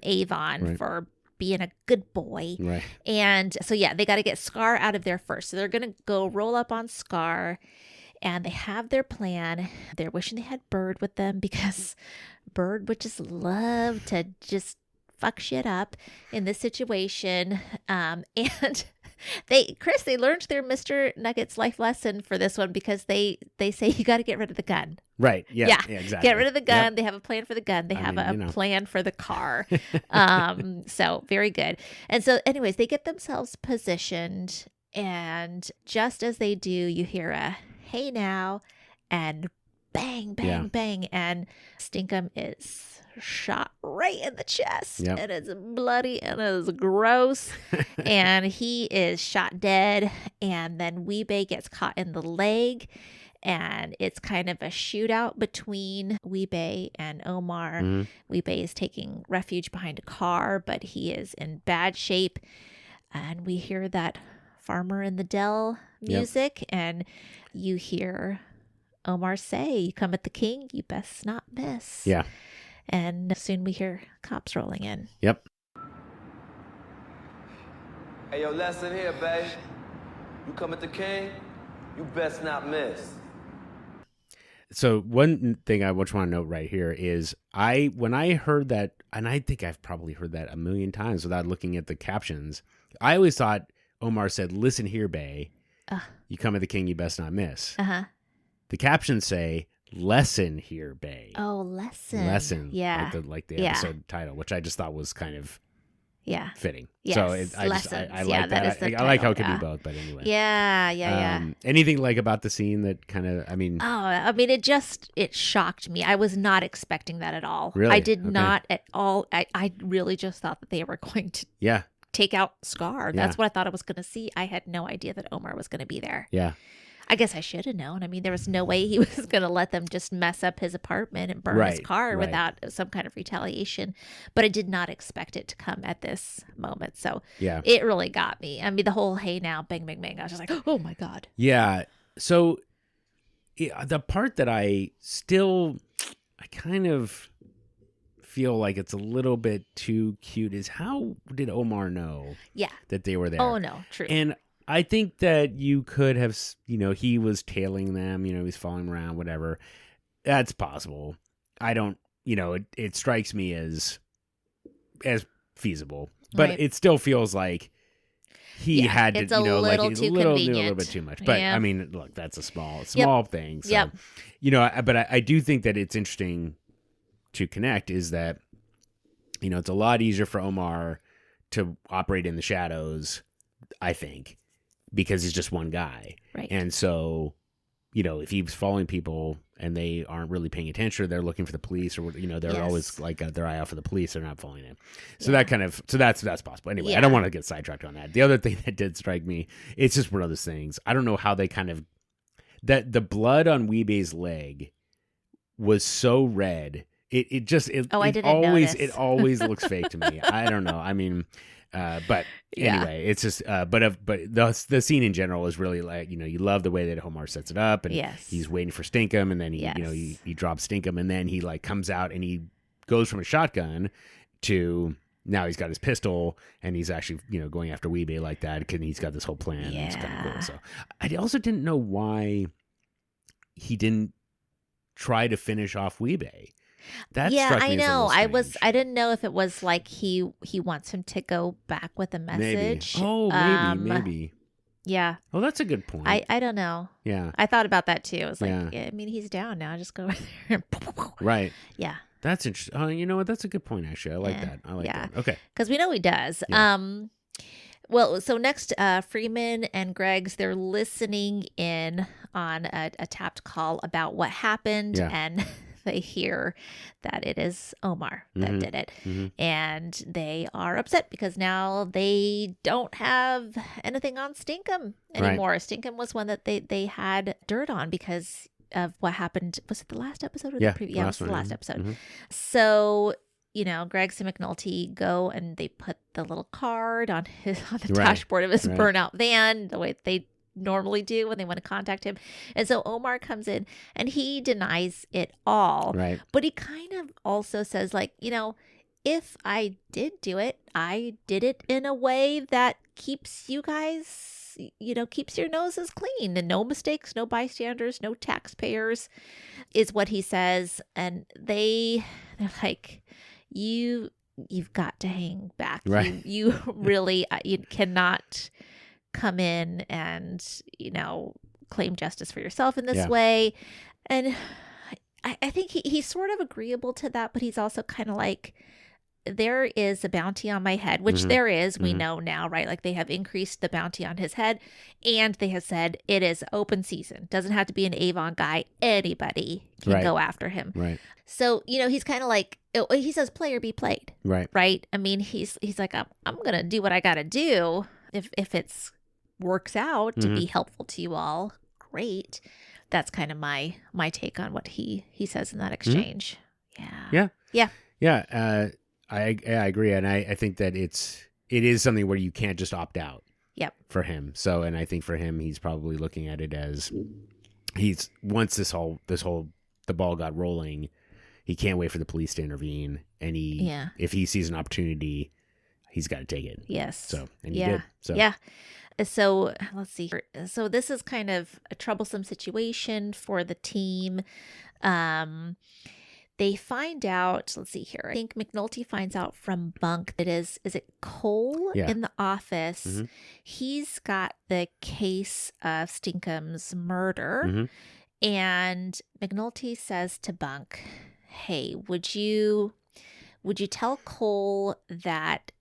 Avon for being a good boy. Right. And so yeah, they got to get Scar out of there first. So they're going to go roll up on Scar and they have their plan. They're wishing they had Bird with them because Bird would just love to just fuck shit up in this situation. And they learned their Mr. Nuggets life lesson for this one because they say you got to get rid of the gun. Right. Yeah. Exactly. Get rid of the gun. Yep. They have a plan for the gun. They have a plan for the car. So very good. And so anyways, they get themselves positioned and just as they do, you hear a hey now and bang, bang, bang. And Stinkum is shot right in the chest. Yep. And it's bloody and it is gross. And he is shot dead. And then Weebay gets caught in the leg. And it's kind of a shootout between Weebay and Omar. Weebay is taking refuge behind a car, but he is in bad shape. And we hear that Farmer in the Dell music. And you hear Omar say, you come at the king, you best not miss. Yeah. And soon we hear cops rolling in. Yep. Hey, yo, lesson here, babe. You come at the king, you best not miss. So one thing I just want to note right here is when I heard that, and I think I've probably heard that a million times without looking at the captions, I always thought Omar said, listen here, bae, you come at the king, you best not miss. The captions say, lesson here, bae. Oh, lesson. Lesson. Yeah. Like the episode title, which I just thought was kind of fitting. Yes. So I like that. I like how it could be both, but anyway. Yeah. Anything like about the scene that kind of, it shocked me. I was not expecting that at all. Really? I did Okay. not at all. I really just thought that they were going to take out Scar. That's what I thought I was going to see. I had no idea that Omar was going to be there. Yeah. I guess I should have known. I mean, there was no way he was going to let them just mess up his apartment and burn his car without some kind of retaliation. But I did not expect it to come at this moment. So it really got me. I mean, the whole hey now, bang, bang, bang. I was just like, oh my God. Yeah. So the part that I kind of feel like it's a little bit too cute is how did Omar know that they were there? Oh, no. True. And I think that you could have, he was tailing them, he was following them around, whatever. That's possible. I don't, it strikes me as feasible, but it still feels like he had to, it's a little too a little convenient. bit too much. But I mean, look, that's a small thing. So, Yep. But I do think that it's interesting to connect is that, it's a lot easier for Omar to operate in the shadows, I think, because he's just one guy. Right. And so, if he's following people and they aren't really paying attention, or they're looking for the police, or they're always like got their eye out for the police, they're not following him. So that's possible. Anyway, I don't want to get sidetracked on that. The other thing that did strike me, it's just one of those things. I don't know how they that the blood on Weebei's leg was so red. It always looks fake to me. I don't know. I mean, but anyway, it's just but the scene in general is really like, you love the way that Omar sets it up, and he's waiting for Stinkum, and then he drops Stinkum, and then he like comes out and he goes from a shotgun to now he's got his pistol, and he's actually going after Weebei like that, and he's got this whole plan. Yeah. It's kind of cool. So I also didn't know why he didn't try to finish off Weebei. That struck me I know. As I didn't know if it was like he wants him to go back with a message. Maybe. Yeah. Oh, that's a good point. I don't know. Yeah. I thought about that too. It was like, I mean, he's down now. Just go over there. Right. Yeah. That's interesting. Oh, you know what? That's a good point, actually. I like that. I like that. Okay. Because we know he does. Yeah. Well, so next, Freeman and Greggs, they're listening in on a tapped call about what happened, and they hear that it is Omar that did it. Mm-hmm. And they are upset because now they don't have anything on Stinkum anymore. Right. Stinkum was one that they had dirt on because of what happened. Was it the last episode or the previous? Yeah, it was the last episode. Mm-hmm. So, Greggs and McNulty go and they put the little card on the dashboard of his burnout van, the way they normally do when they want to contact him. And so Omar comes in and he denies it all. Right. But he kind of also says, like, if I did do it, I did it in a way that keeps you guys, keeps your noses clean, and no mistakes, no bystanders, no taxpayers, is what he says. And they're like, you've got to hang back. Right. You really, you cannot come in and, claim justice for yourself in this way. And I think he's sort of agreeable to that, but he's also kind of like, there is a bounty on my head, which there is, we know now, right? Like they have increased the bounty on his head, and they have said it is open season. Doesn't have to be an Avon guy. Anybody can go after him. Right. So, he's kind of like, he says, player be played. Right. Right. I mean, he's like, I'm going to do what I got to do. If it's works out to be helpful to you all, great. That's kind of my take on what he says in that exchange. Yeah. I agree, and I think that it is something where you can't just opt out. Yep. For him. So, and I think for him, he's probably looking at it as once the ball got rolling, he can't wait for the police to intervene, and if he sees an opportunity, he's got to take it. Yes. So, and he did. So. Yeah. So let's see. So this is kind of a troublesome situation for the team. They find out, let's see here. I think McNulty finds out from Bunk that is it Cole in the office? Mm-hmm. He's got the case of Stinkum's murder. And McNulty says to Bunk, hey, would you tell Cole that,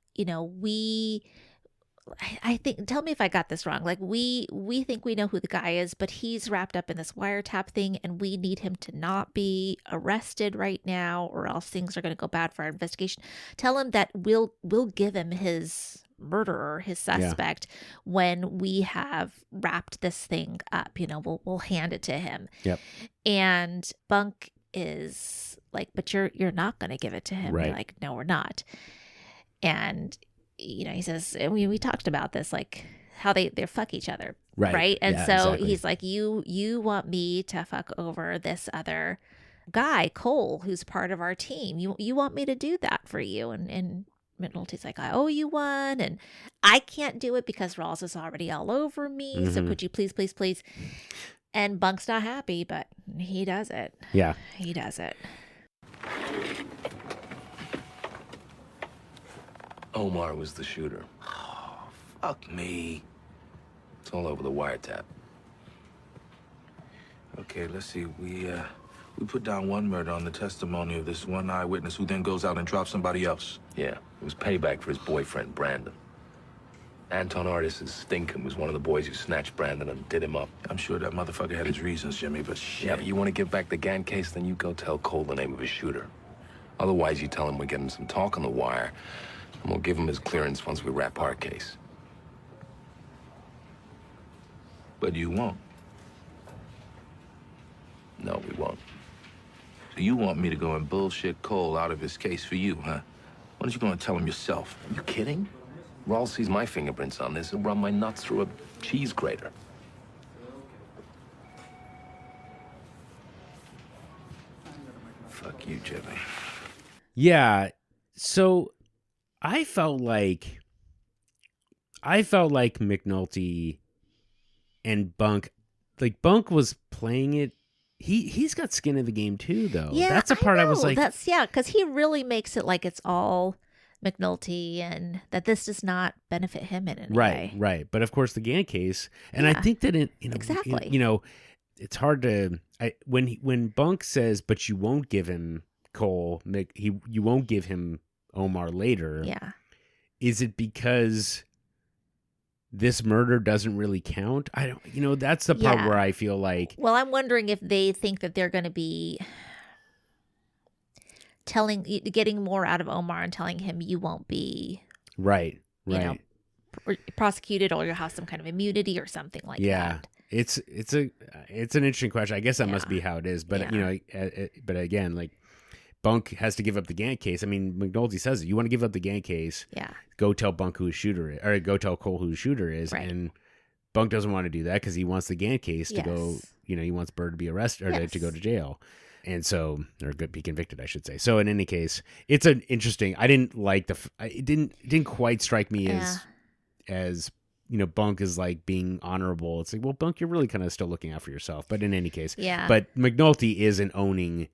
I think, tell me if I got this wrong. Like we think we know who the guy is, but he's wrapped up in this wiretap thing, and we need him to not be arrested right now, or else things are going to go bad for our investigation. Tell him that we'll give him his murderer, his suspect, when we have wrapped this thing up. We'll hand it to him. Yep. And Bunk is like, but you're not going to give it to him. Right. You're like, no, we're not. And he says, and we talked about this, like how they fuck each other. Right. And so exactly. He's like, you want me to fuck over this other guy, Cole, who's part of our team. You want me to do that for you. And McNulty's like, I owe you one, and I can't do it because Rawls is already all over me. So could you please? And Bunk's not happy, but he does it. Yeah. He does it. Omar was the shooter. Oh, fuck me. It's all over the wiretap. Okay, let's see. We put down one murder on the testimony of this one eyewitness who then goes out and drops somebody else. Yeah, it was payback for his boyfriend, Brandon. Anton Artis' Stinkum was one of the boys who snatched Brandon and did him up. I'm sure that motherfucker had his reasons, Jimmy, but shit. Yeah, but you want to give back the Gann case, then you go tell Cole the name of his shooter. Otherwise, you tell him we're getting some talk on the wire, and we'll give him his clearance once we wrap our case. But you won't. No, we won't. So you want me to go and bullshit Cole out of his case for you, huh? Why don't you go and tell him yourself? Are you kidding? Rawl sees my fingerprints on this and run my nuts through a cheese grater. Fuck you, Jimmy. Yeah. So I felt like McNulty and Bunk, like Bunk was playing it. He's got skin in the game too, though. Yeah, that's a part I was like, because he really makes it like it's all McNulty and that this does not benefit him in any way. Right. But of course, the Gann case, and I think that exactly. It's hard to when Bunk says, "But you won't give him Cole, you won't give him Omar later." Yeah. Is it because this murder doesn't really count? I don't. That's the part where I feel like. Well, I'm wondering if they think that they're going to be getting more out of Omar and telling him you won't be right. Prosecuted, or you'll have some kind of immunity or something like that. It's an interesting question. I guess that must be how it is. But but again, like Bunk has to give up the Gann case. I mean, McNulty says it. You want to give up the Gann case? Yeah. Go tell Bunk who his shooter is, or go tell Cole who his shooter is. Right. And Bunk doesn't want to do that because he wants the Gann case to go. He wants Bird to be arrested or to go to jail. And so, or be convicted, I should say. So in any case, it's an interesting. I didn't like it didn't quite strike me as Bunk is like being honorable. It's like, well, Bunk, you're really kind of still looking out for yourself. But in any case, But McNulty isn't owning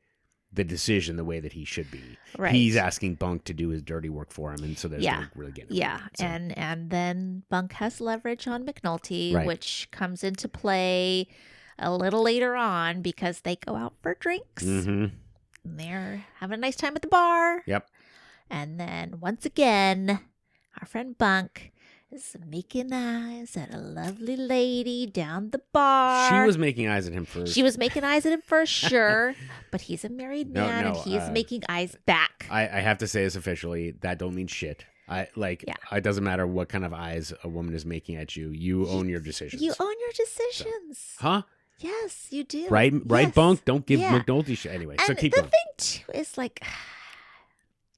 the decision the way that he should be. Right. He's asking Bunk to do his dirty work for him, and so there's no really getting. Yeah, so. and then Bunk has leverage on McNulty, Right. which comes into play a little later on because they go out for drinks. Mm-hmm. They're having a nice time at the bar. Yep. And then once again, our friend Bunk is making eyes at a lovely lady down the bar. She was making eyes at him first. She was making eyes at him for sure, but he's a married man and he is making eyes back. I have to say this officially, that don't mean shit. It doesn't matter what kind of eyes a woman is making at you. You own your decisions. You own your decisions. So. Huh? Yes, you do. Right, yes. Bunk? Don't give McNulty shit. Anyway, and so keep going. going. The thing, too, is like,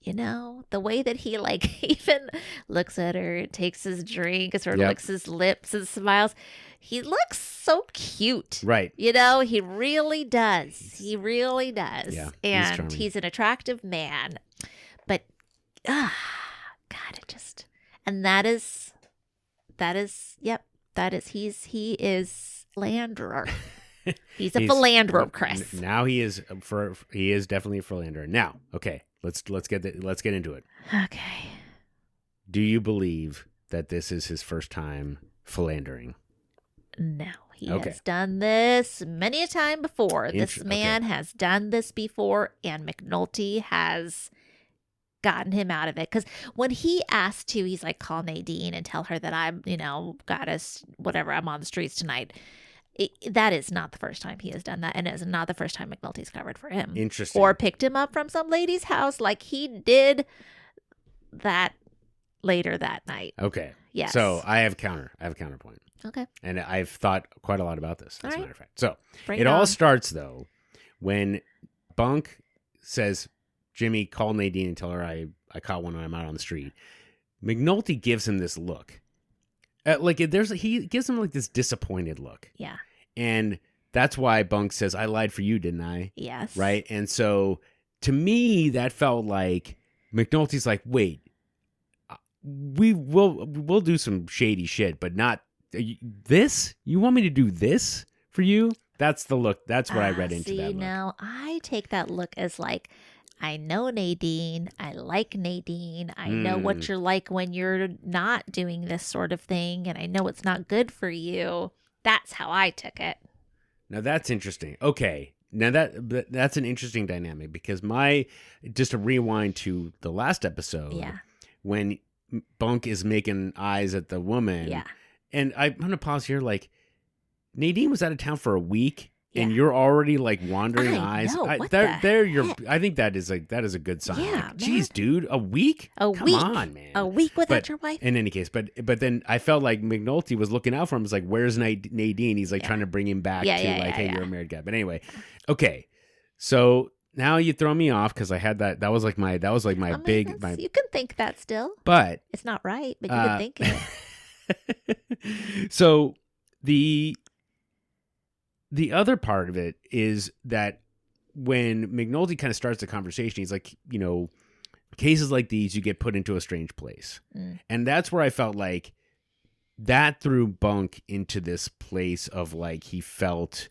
the way that he, like, even looks at her, takes his drink, sort of licks his lips and smiles. He looks so cute. Right. He really does. He really does. Yeah, and he's an attractive man. But, God, it just, and he is philanderer. He's a philanderer, Chris. Now he is definitely a philanderer. Now, okay, let's get into it. Okay. Do you believe that this is his first time philandering? No, he has done this many a time before. This man has done this before, and McNulty has gotten him out of it. Because when he asked to, he's like, call Nadine and tell her that I'm, I'm on the streets tonight. That is not the first time he has done that, and it is not the first time McNulty's covered for him. Interesting. Or picked him up from some lady's house like he did that later that night. Okay. Yes. So I have a counterpoint. Okay. And I've thought quite a lot about this, as a matter of fact. So Bring all starts, though, when Bunk says, Jimmy, call Nadine and tell her I caught one when I'm out on the street. McNulty gives him this look. He gives him like this disappointed look. Yeah. And that's why Bunk says, I lied for you, didn't I? Yes. Right? And so to me, that felt like McNulty's like, wait, we'll do some shady shit, but not this? You want me to do this for you? That's the look. That's what I read into that look. Now I take that look as like, I know Nadine. I like Nadine. I know what you're like when you're not doing this sort of thing, and I know it's not good for you. That's how I took it. Now that's interesting. Okay. Now that's an interesting dynamic because just to rewind to the last episode, when Bunk is making eyes at the woman. Yeah. And I'm going to pause here. Like, Nadine was out of town for a week. Yeah. And you're already like wandering I eyes. know. What the heck? I think that is a good sign. Yeah, like, geez, dude, a week? Come on, man. A week without your wife? In any case, but then I felt like McNulty was looking out for him. It's like, where's Nadine? He's like trying to bring him back to hey, you're a married guy. But anyway, okay. So now you throw me off because I had that. That was like my big. You can think that still, but it's not right. But you can think it. So the other part of it is that when McNulty kind of starts the conversation, he's like, cases like these, you get put into a strange place. And that's where I felt like that threw Bunk into this place of like, he felt,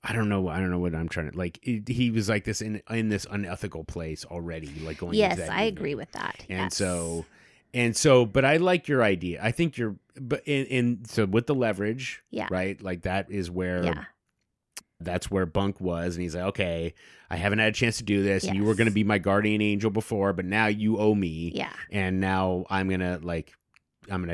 I don't know what I'm trying to, like, he was like this in this unethical place already, like going yes, into that I evening. agree with that. And so, but I like your idea. I think so with the leverage, right? Like that is where, that's where Bunk was. And he's like, okay, I haven't had a chance to do this. Yes. And you were going to be my guardian angel before, but now you owe me. Yeah. And now I'm going to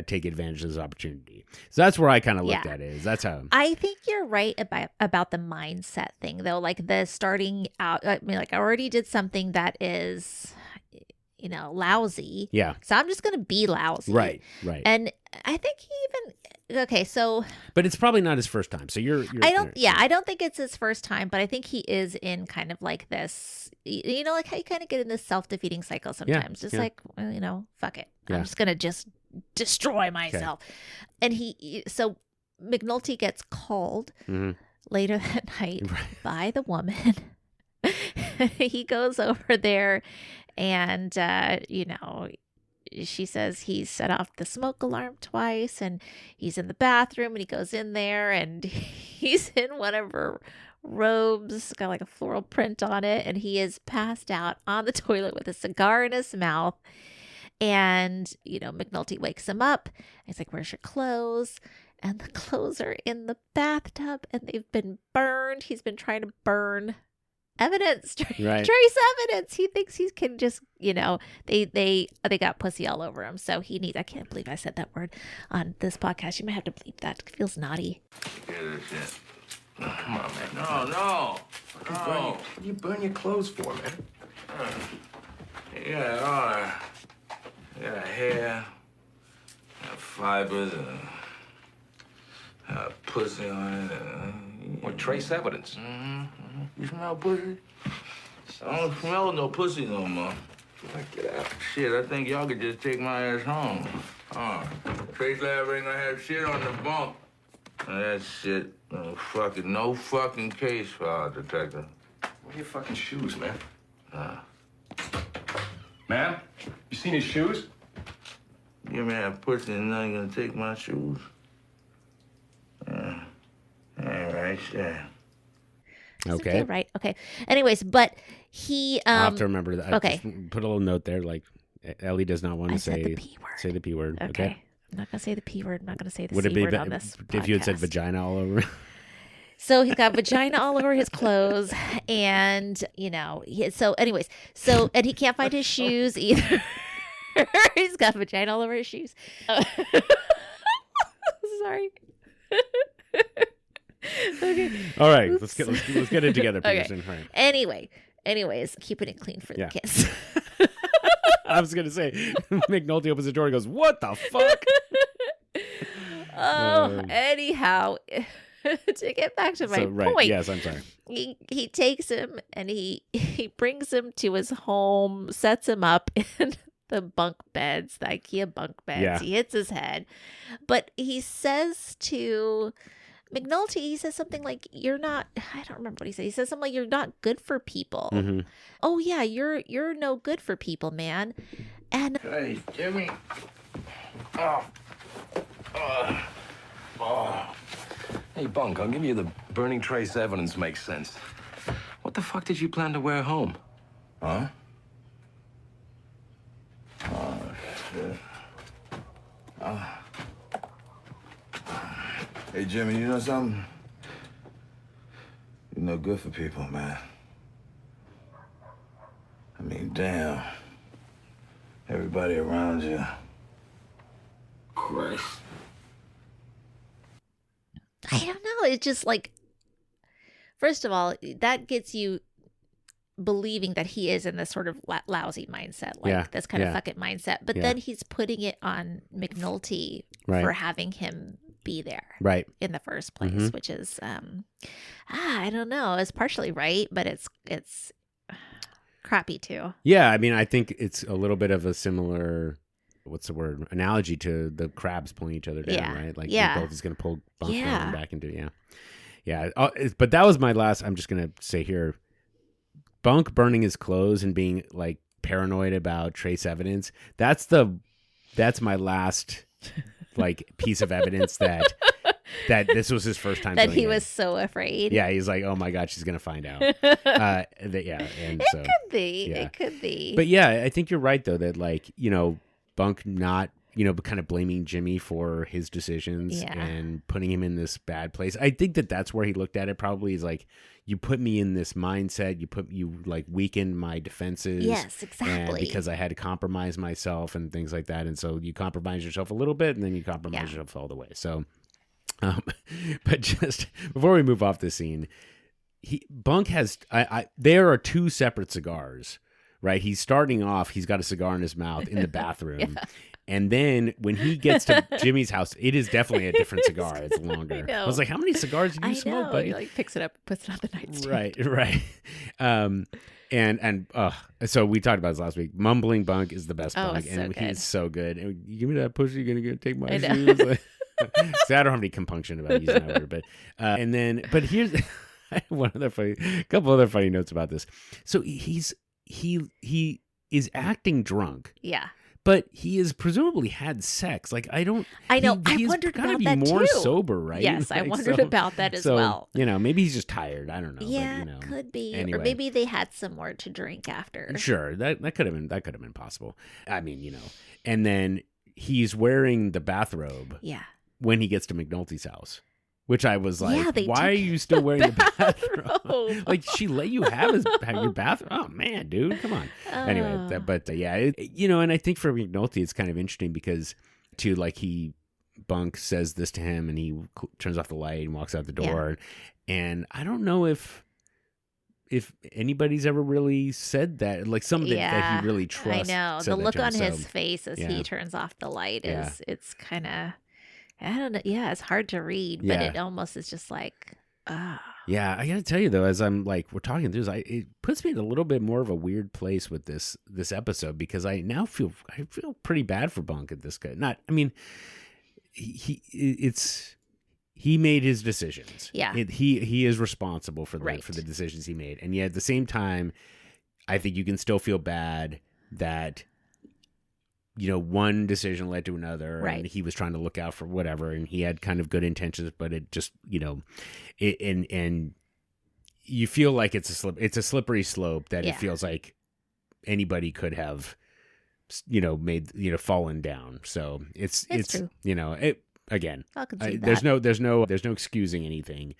take advantage of this opportunity. So that's where I kind of looked at it. That's how I think you're right about the mindset thing though. Like the starting out, I mean, like I already did something that is, lousy. Yeah. So I'm just going to be lousy. Right. And I think so. But it's probably not his first time. So you're I don't think it's his first time, but I think he is in kind of like this, like how you kind of get in this self-defeating cycle sometimes. Like, well, fuck it. I'm just going to just destroy myself. Okay. And so McNulty gets called later that night by the woman. He goes over there and, she says he's set off the smoke alarm twice and he's in the bathroom and he goes in there and he's in one of her robes, got like a floral print on it. And he is passed out on the toilet with a cigar in his mouth. And, McNulty wakes him up. He's like, where's your clothes? And the clothes are in the bathtub and they've been burned. He's been trying to burn evidence, trace evidence. He thinks he can just, they got pussy all over him. So I can't believe I said that word on this podcast. You might have to bleep that. It feels naughty. Come on, man. No. What do you burn your clothes for, man? Yeah, hair, fibers, pussy on it. What, trace evidence? You smell pussy? I don't smell no pussy no more. Get out. Shit, I think y'all could just take my ass home. Trace lab ain't gonna have shit on the bunk. That shit, no fucking case, file detective. Where are your fucking shoes, man? Ma'am, you seen his shoes? Give me that pussy and now you're gonna take my shoes? Yeah. All right, yeah. Okay. Right. Okay. Anyways, but he I'll have to remember that. Okay. Just put a little note there, like Ellie does not want to say the P word. Say the P word. Okay. I'm not gonna say the P word. I'm not gonna say the Would C it be word on this if podcast. you had said vagina all over? So he's got vagina all over his clothes, and and he can't find his shoes either. He's got vagina all over his shoes. Sorry. Okay. All right, let's get it together, Peterson. Okay. Right. Anyways, keeping it clean for the kids. I was gonna say, McNulty opens the door and goes, "What the fuck?" Anyhow, to get back to my point. Yes, I'm sorry. He takes him and he brings him to his home, sets him up in the bunk beds, the IKEA bunk beds. Yeah. He hits his head, but he says to McNulty, he says something like, "You're not." I don't remember what he said. He says something like, "You're not good for people." Mm-hmm. Oh yeah, you're no good for people, man. And hey, Jimmy. Hey, Bunk, I'll give you the burning trace evidence makes sense. What the fuck did you plan to wear home? Huh? Oh, shit. Hey, Jimmy, you know something? You're no good for people, man. I mean, damn. everybody around you. Christ. I don't know. It's just like, first of all, that gets you believing that he is in this sort of lousy mindset, like this kind of fuck it mindset. But then he's putting it on McNulty for having him be there in the first place, which is, I don't know. It's partially right, but it's crappy too. Yeah, I mean, I think it's a little bit of a similar, what's the word, analogy to the crabs pulling each other down, right? Like both is going to pull Bunk back into, but that was my last, I'm just going to say here, Bunk burning his clothes and being like paranoid about trace evidence. That's my last like piece of evidence that this was his first time. That he was so afraid. Yeah, he's like, oh my God, she's gonna find out. And so could be. It could be. But yeah, I think you're right though that like Bunk not kind of blaming Jimmy for his decisions and putting him in this bad place. I think that's where he looked at it. Probably is like, you put me in this mindset. You like weakened my defenses. Yes, exactly. And because I had to compromise myself and things like that. And so you compromise yourself a little bit, and then you compromise yourself all the way. So, but just before we move off the scene, Bunk has there are two separate cigars, right? He's starting off. He's got a cigar in his mouth in the bathroom. And then when he gets to Jimmy's house, it is definitely a different cigar. It's longer. I was like, how many cigars do you smoke, buddy? He like picks it up and puts it on the nightstand. Right. So we talked about this last week. Mumbling Bunk is the best Bunk, and he's so good. And give me that pussy, you're going to take my shoes. See, I don't have any compunction about using that word, but here's couple other funny notes about this. So he is acting drunk. Yeah. But he has presumably had sex. Like, I know. I wondered about that more too. Sober, right? Yes, like, I wondered about that as well. Maybe he's just tired. I don't know. Yeah, but, could be. Anyway. Or maybe they had some more to drink after. Sure, that could have been possible. I mean, and then he's wearing the bathrobe. Yeah. When he gets to McNulty's house. Which I was like, why are you still wearing the bathrobe? Like, she let you have your bathrobe? Oh, man, dude, come on. Anyway, and I think for McNulty, it's kind of interesting because, Bunk says this to him, and he turns off the light and walks out the door. And I don't know if anybody's ever really said that, like somebody that he really trusts. I know. The look on his face as he turns off the light it's kind of... I don't know. Yeah, it's hard to read, but it almost is just like, Yeah, I gotta tell you though, as we're talking through this, it puts me in a little bit more of a weird place with this episode because I now feel pretty bad for Bunk at this guy. He made his decisions. Yeah, he is responsible for the decisions he made, and yet at the same time, I think you can still feel bad that. One decision led to another, and he was trying to look out for whatever, and he had kind of good intentions, but it just, and you feel like it's a slippery slope that it feels like anybody could have, made, fallen down. So it's true. Again, there's no excusing anything,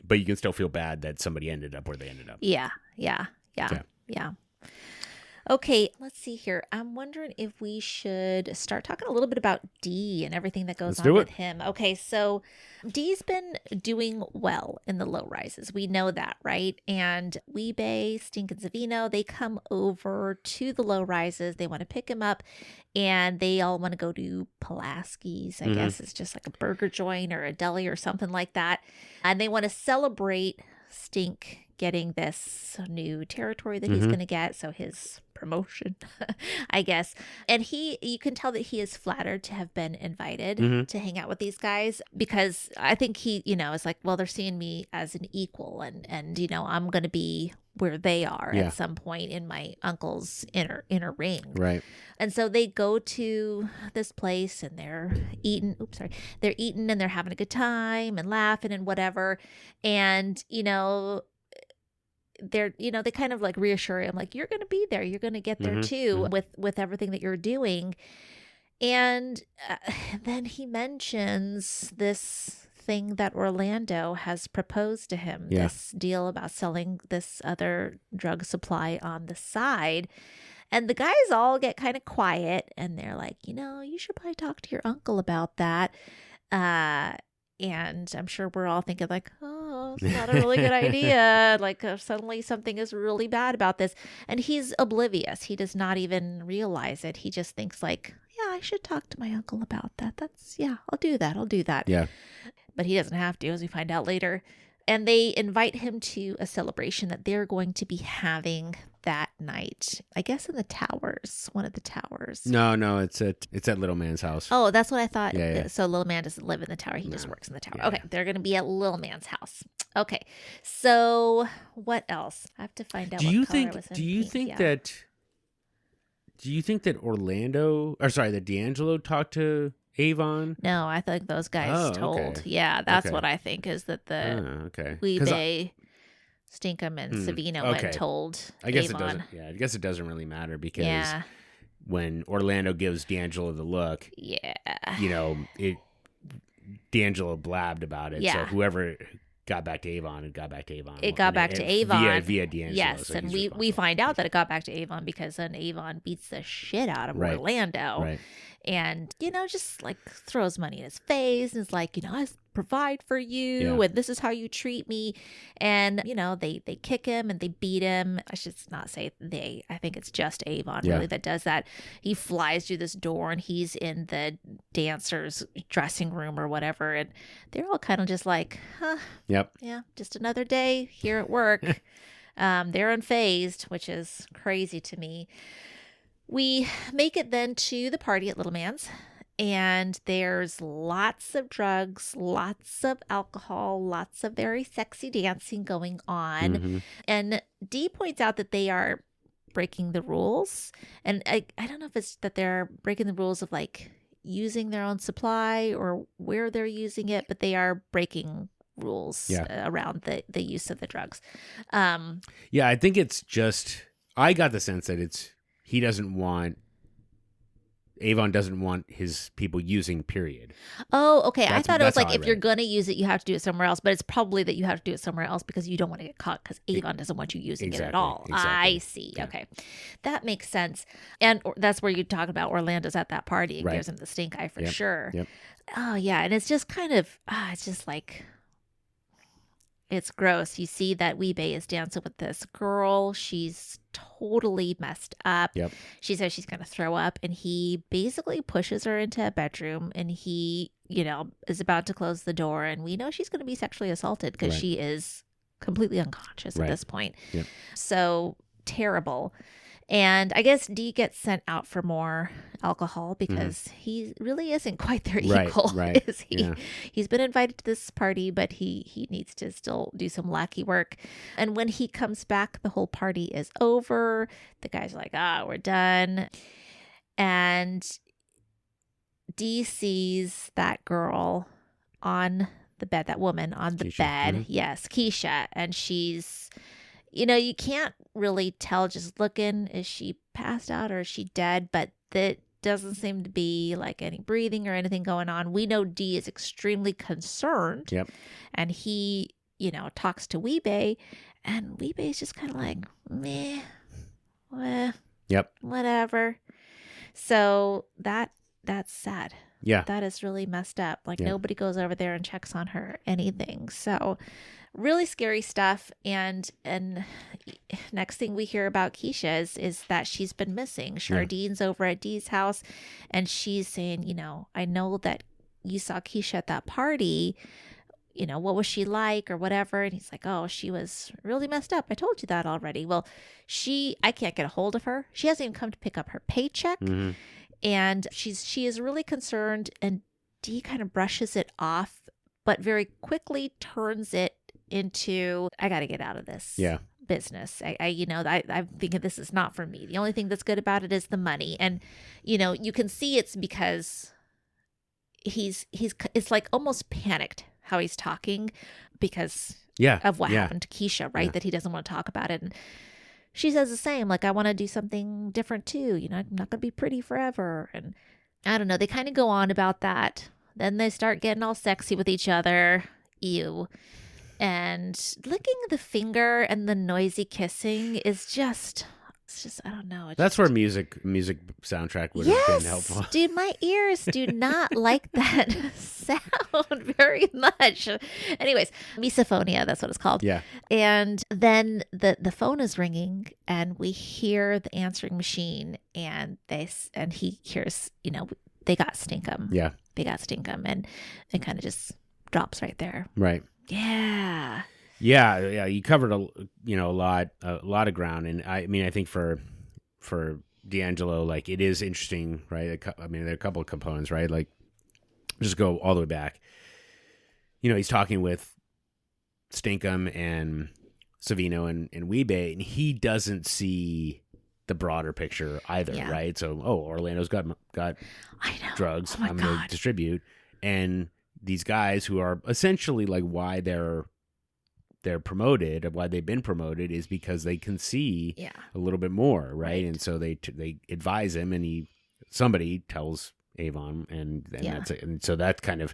but you can still feel bad that somebody ended up where they ended up. Yeah. Okay, let's see here. I'm wondering if we should start talking a little bit about Dee and everything that goes on with him. Okay, so Dee's been doing well in the low rises. We know that, right? And Weebay, Stink, and Zavino, they come over to the low rises. They want to pick him up, and they all want to go to Pulaski's. I guess it's just like a burger joint or a deli or something like that. And they want to celebrate Stink getting this new territory that he's going to get. So his promotion, I guess. And you can tell that he is flattered to have been invited to hang out with these guys because I think he, is like, well, they're seeing me as an equal and I'm going to be where they are at some point in my uncle's inner ring. Right. And so they go to this place and they're eating. They're eating and they're having a good time and laughing and whatever. And, they kind of like reassure him, like, you're going to be there. You're going to get there too with everything that you're doing. And then he mentions this thing that Orlando has proposed to him, this deal about selling this other drug supply on the side. And the guys all get kind of quiet and they're like, you should probably talk to your uncle about that. And I'm sure we're all thinking like, oh, it's not a really good idea. Like suddenly something is really bad about this. And he's oblivious. He does not even realize it. He just thinks like, yeah, I should talk to my uncle about that. I'll do that. Yeah. But he doesn't have to, as we find out later. And they invite him to a celebration that they're going to be having that night. I guess in the towers, one of the towers. No, it's at Little Man's house. Oh, that's what I thought. Yeah. So Little Man doesn't live in the tower. He just works in the tower. Yeah. Okay, they're going to be at Little Man's house. Okay, so what else? I have to find out. Do you think that that D'Angelo talked to Avon? No, I think those guys told. Okay. Yeah, that's Okay. what I think is that the okay. Weebay, Stinkum, and Savino went and told I guess Avon. it doesn't. Yeah, I guess it doesn't really matter because when Orlando gives D'Angelo the look, D'Angelo blabbed about it. Yeah. So whoever got back to Avon, it got back to Avon. It got back to Avon via D'Angelo. Yes, so and he's we find out that it got back to Avon because then Avon beats the shit out of Right. Orlando. Right. And, just like throws money in his face and is like, I provide for you and this is how you treat me. And, they kick him and they beat him. I should not say they. I think it's just Avon really that does that. He flies through this door and he's in the dancer's dressing room or whatever. And they're all kind of just like, huh. Yep. Yeah, just another day here at work. They're unfazed, which is crazy to me. We make it then to the party at Little Man's, and there's lots of drugs, lots of alcohol, lots of very sexy dancing going on. Mm-hmm. And Dee points out that they are breaking the rules. And I don't know if it's that they're breaking the rules of like using their own supply or where they're using it, but they are breaking rules around the use of the drugs. I think it's just, I got the sense that Avon doesn't want his people using, period. Oh, okay. I thought it was that's like how I if read you're it. going to use it, you have to do it somewhere else. But it's probably that you have to do it somewhere else because you don't want to get caught because Avon doesn't want you using it at all. Exactly. I see. Yeah. Okay. That makes sense. And that's where you talk about Orlando's at that party. It gives him the stink eye for sure. Yep. Oh, yeah. And it's just kind of, it's just like, it's gross. You see that Weebay is dancing with this girl. She's totally messed up. Yep. She says she's going to throw up, and he basically pushes her into a bedroom, and he, is about to close the door, and we know she's going to be sexually assaulted because she is completely unconscious at this point. Yep. So terrible. And I guess Dee gets sent out for more alcohol because he really isn't quite their equal, is he? Yeah. He's been invited to this party, but he needs to still do some lackey work. And when he comes back, the whole party is over. The guys are like, we're done. And Dee sees that girl on the bed, that woman on the bed. Mm-hmm. Yes, Keisha. And she's... you can't really tell just looking, is she passed out or is she dead? But that doesn't seem to be like any breathing or anything going on. We know Dee is extremely concerned. Yep. And he, talks to Weebay, and Weebay is just kind of like, meh, whatever. So that's sad. Yeah. That is really messed up. Like nobody goes over there and checks on her, anything. So really scary stuff. And next thing we hear about Keisha is that she's been missing. Chardine's over at Dee's house, and she's saying, I know that you saw Keisha at that party. What was she like or whatever? And he's like, oh, she was really messed up. I told you that already. Well, I can't get a hold of her. She hasn't even come to pick up her paycheck. Mm-hmm. And she is really concerned, and Dee kind of brushes it off, but very quickly turns it into, I got to get out of this business. I'm thinking this is not for me. The only thing that's good about it is the money. And, you can see it's because it's like almost panicked how he's talking because of what happened to Keisha, right? That he doesn't want to talk about it. And she says the same, like, I want to do something different too. I'm not going to be pretty forever. And I don't know. They kind of go on about that. Then they start getting all sexy with each other. Ew. And licking the finger and the noisy kissing is just it's just, I don't know. That's where music soundtrack would have been helpful. Dude, my ears do not like that sound very much. Anyways, misophonia, that's what it's called. Yeah. And then the phone is ringing and we hear the answering machine and he hears, they got Stinkum. Yeah. They got Stinkum, and it kind of just drops right there. Right. Yeah. Yeah. You covered a lot of ground, and I mean, I think for D'Angelo, like, it is interesting, right? I mean, there are a couple of components, right? Like, just go all the way back. He's talking with Stinkum and Savino and Wee-Bey, and he doesn't see the broader picture either, right? So, Orlando's got I know. drugs. Oh my I'm going to distribute, and these guys who are essentially like why they're promoted, why they've been promoted, is because they can see a little bit more, right? And so they advise him, and somebody tells Avon, and that's it. And so that's kind of,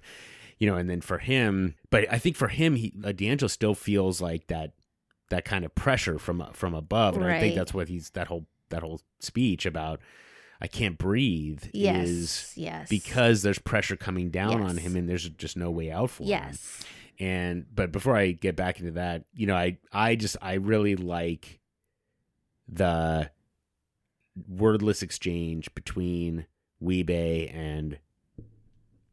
and then for him, but I think for him, D'Angelo still feels like that kind of pressure from above, and I think that's what that whole speech about I can't breathe is because there's pressure coming down on him, and there's just no way out for him. But before I get back into that, I really like the wordless exchange between Wee-Bey and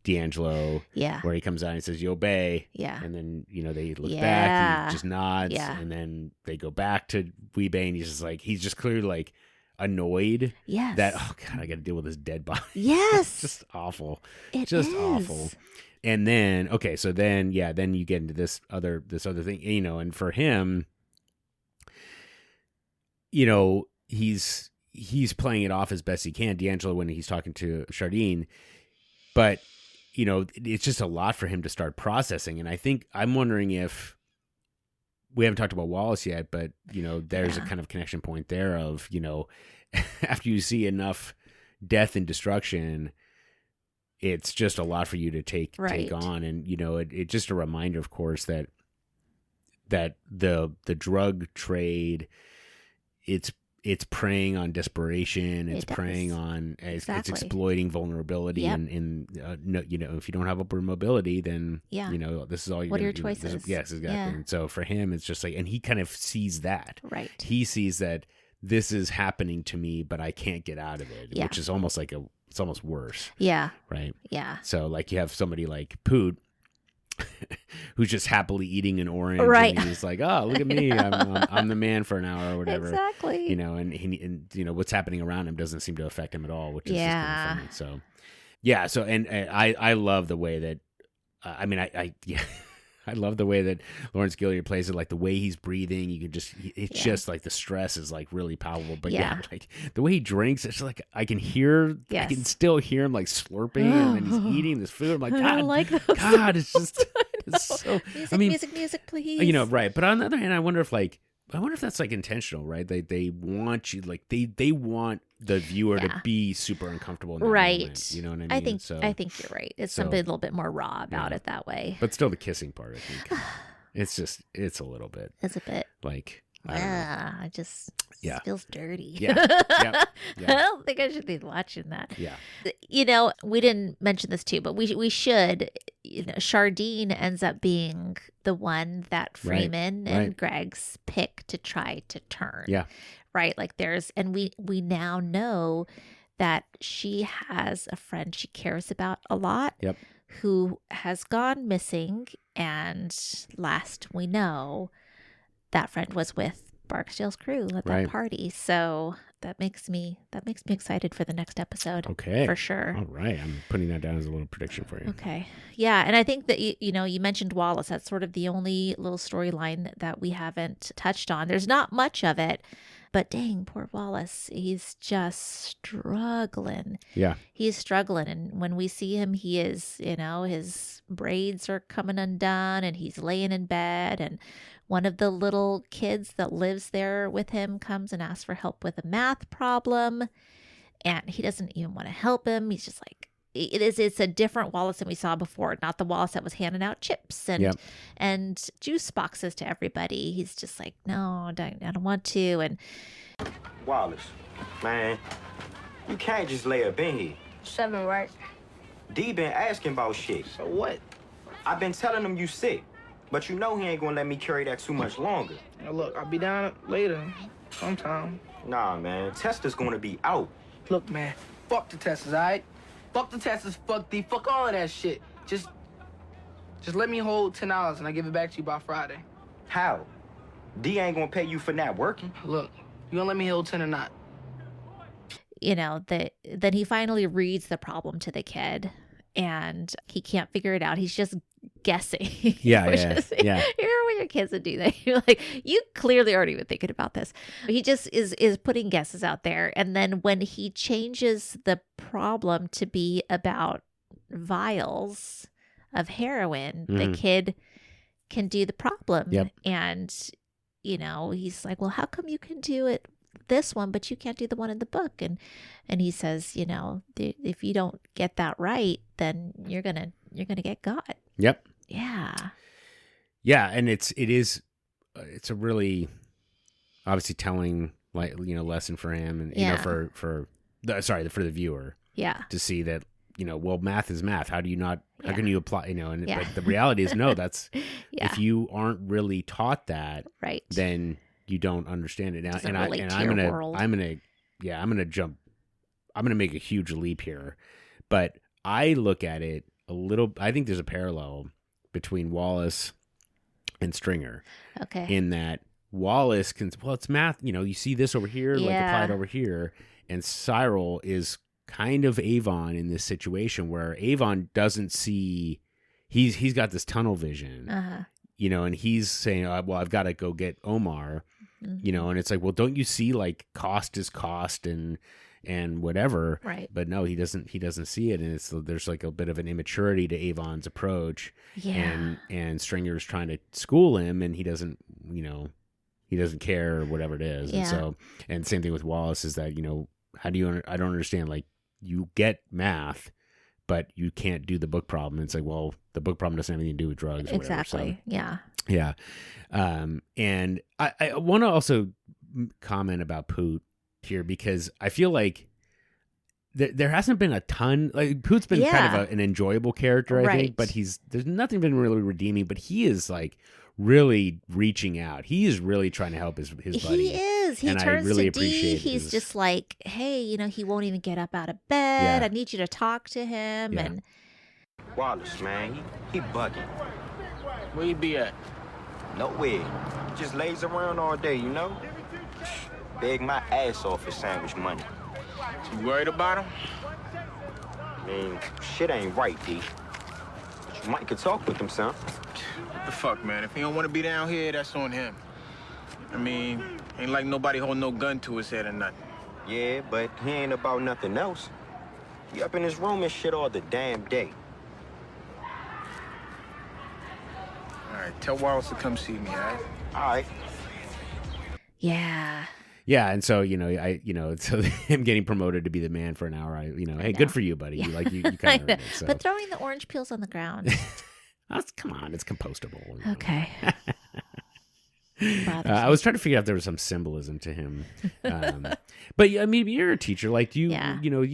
D'Angelo, where he comes out and says, "You obey," and then they look back, he just nods, and then they go back to Wee-Bey, and he's just clearly like annoyed that, oh God, I got to deal with this dead body. It's just awful. It just is awful. And then then you get into this other thing, and for him, he's playing it off as best he can, D'Angelo, when he's talking to Chardine, but it's just a lot for him to start processing. And I'm wondering if we haven't talked about Wallace yet, but there's a kind of connection point there of, after you see enough death and destruction, it's just a lot for you to take on. And, it's just a reminder, of course, that the drug trade, it's preying on desperation. It's preying on, it's exploiting vulnerability. And if you don't have upward mobility, then, this is all you're What are your choices? Yes, exactly. Yeah. And so for him, it's just like, and he kind of sees that. Right. He sees that this is happening to me, but I can't get out of it, which is almost like it's almost worse. Yeah. Right. Yeah. So like you have somebody like Poot, who's just happily eating an orange, right? And he's like, "Oh, look at me! I'm the man for an hour or whatever." Exactly. And what's happening around him doesn't seem to affect him at all, which is just kind of funny. So, yeah. So, and I love the way that, I love the way that Lawrence Gilliard plays it. Like the way he's breathing, you can it's just like the stress is like really palpable. But like the way he drinks, it's like I can still hear him like slurping, and then he's eating this food. I'm like, God, I like those it's just, it's so. Music, please. Right. But on the other hand, I wonder if that's like intentional, right? They want you, like they want the viewer to be super uncomfortable in that moment. You know what I mean? I think you're right. It's something a little bit more raw about it that way. But still, the kissing part, I think, it's a little bit. It's a bit like. It just feels dirty. Yeah. I don't think I should be watching that. Yeah. We didn't mention this too, but we should. Chardine ends up being the one that Freeman and Greg's pick to try to turn. Yeah. Right. Like and we now know that she has a friend she cares about a lot. Yep. Who has gone missing, and last we know, that friend was with Barksdale's crew at that party. So that makes me excited for the next episode. Okay. For sure. All right. I'm putting that down as a little prediction for you. Okay. Yeah. And I think that, you mentioned Wallace. That's sort of the only little storyline that we haven't touched on. There's not much of it, but dang, poor Wallace. He's just struggling. Yeah. He's struggling. And when we see him, he is, his braids are coming undone and he's laying in bed, and one of the little kids that lives there with him comes and asks for help with a math problem, and he doesn't even want to help him. He's just like, it's a different Wallace than we saw before, not the Wallace that was handing out chips and juice boxes to everybody. He's just like, no, I don't want to. And Wallace, man, you can't just lay up in here. 7, right? D been asking about shit. So what? I've been telling him you sick, but you know he ain't gonna let me carry that too much longer. Now look, I'll be down later, sometime. Nah, man, Tester's gonna be out. Look, man, fuck the testers, all right? Fuck the testers, fuck D, fuck all of that shit. Just let me hold $10 and I give it back to you by Friday. How? D ain't gonna pay you for not working. Look, you gonna let me hold 10 or not? You know, then he finally reads the problem to the kid and he can't figure it out. He's just guessing. Yeah, Here are what your kids would do. You're like, you clearly already been thinking about this. He just is putting guesses out there. And then when he changes the problem to be about vials of heroin, the kid can do the problem. Yep. And, you know, he's like, well, how come you can do it this one, but you can't do the one in the book? And he says, you know, if you don't get that right, then you're gonna get got. Yep. Yeah. Yeah, and it's a really obviously telling, like, you know, lesson for him, and you know, for the viewer. Yeah. To see that, you know, well, math is math. How do you not? How can you apply? You know, and but the reality is, no. That's if you aren't really taught that, right? Then you don't understand it now. And I'm gonna make a huge leap here, but I look at it a little. I think there's a parallel between Wallace and Stringer. Okay. In that Wallace can, well, it's math. You know, you see this over here, like applied over here, and Cyril is kind of Avon in this situation where Avon doesn't see. He's got this tunnel vision. You know, and he's saying, well, I've got to go get Omar. You know, and it's like, well, don't you see, like, cost is cost and whatever, right? But no, he doesn't see it, and there's like a bit of an immaturity to Avon's approach, and Stringer's trying to school him, and he doesn't care or whatever it is, and so, and same thing with Wallace is that, you know, how do you? I don't understand, like, you get math, but you can't do the book problem. It's like, well, the book problem doesn't have anything to do with drugs. Or exactly. Whatever, so. Yeah. And I want to also comment about Poot here, because I feel like there hasn't been a ton. Like, Poot's been kind of an enjoyable character, I think, but there's nothing been really redeeming. But he is, like, really reaching out. He is really trying to help his buddy. He is. He turns to D. He's just like, hey, you know, he won't even get up out of bed. I need you to talk to him. And Wallace, man, he bugging. Where you be at? Nowhere. He just lays around all day, you know? Beg my ass off for sandwich money. You worried about him? I mean, shit ain't right, D. You might could talk with him, son. What the fuck, man? If he don't want to be down here, that's on him. I mean, ain't like nobody holding no gun to his head or nothing. Yeah, but he ain't about nothing else. He up in his room and shit all the damn day. All right, tell Wallace to come see me, all right? All right. Yeah. Yeah, and so, you know, so him getting promoted to be the man for an hour, hey, good for you, buddy. Yeah. You kind of earned it. So. But throwing the orange peels on the ground. Come on, it's compostable. Okay. I was trying to figure out if there was some symbolism to him. But I mean, you're a teacher. Like, you know,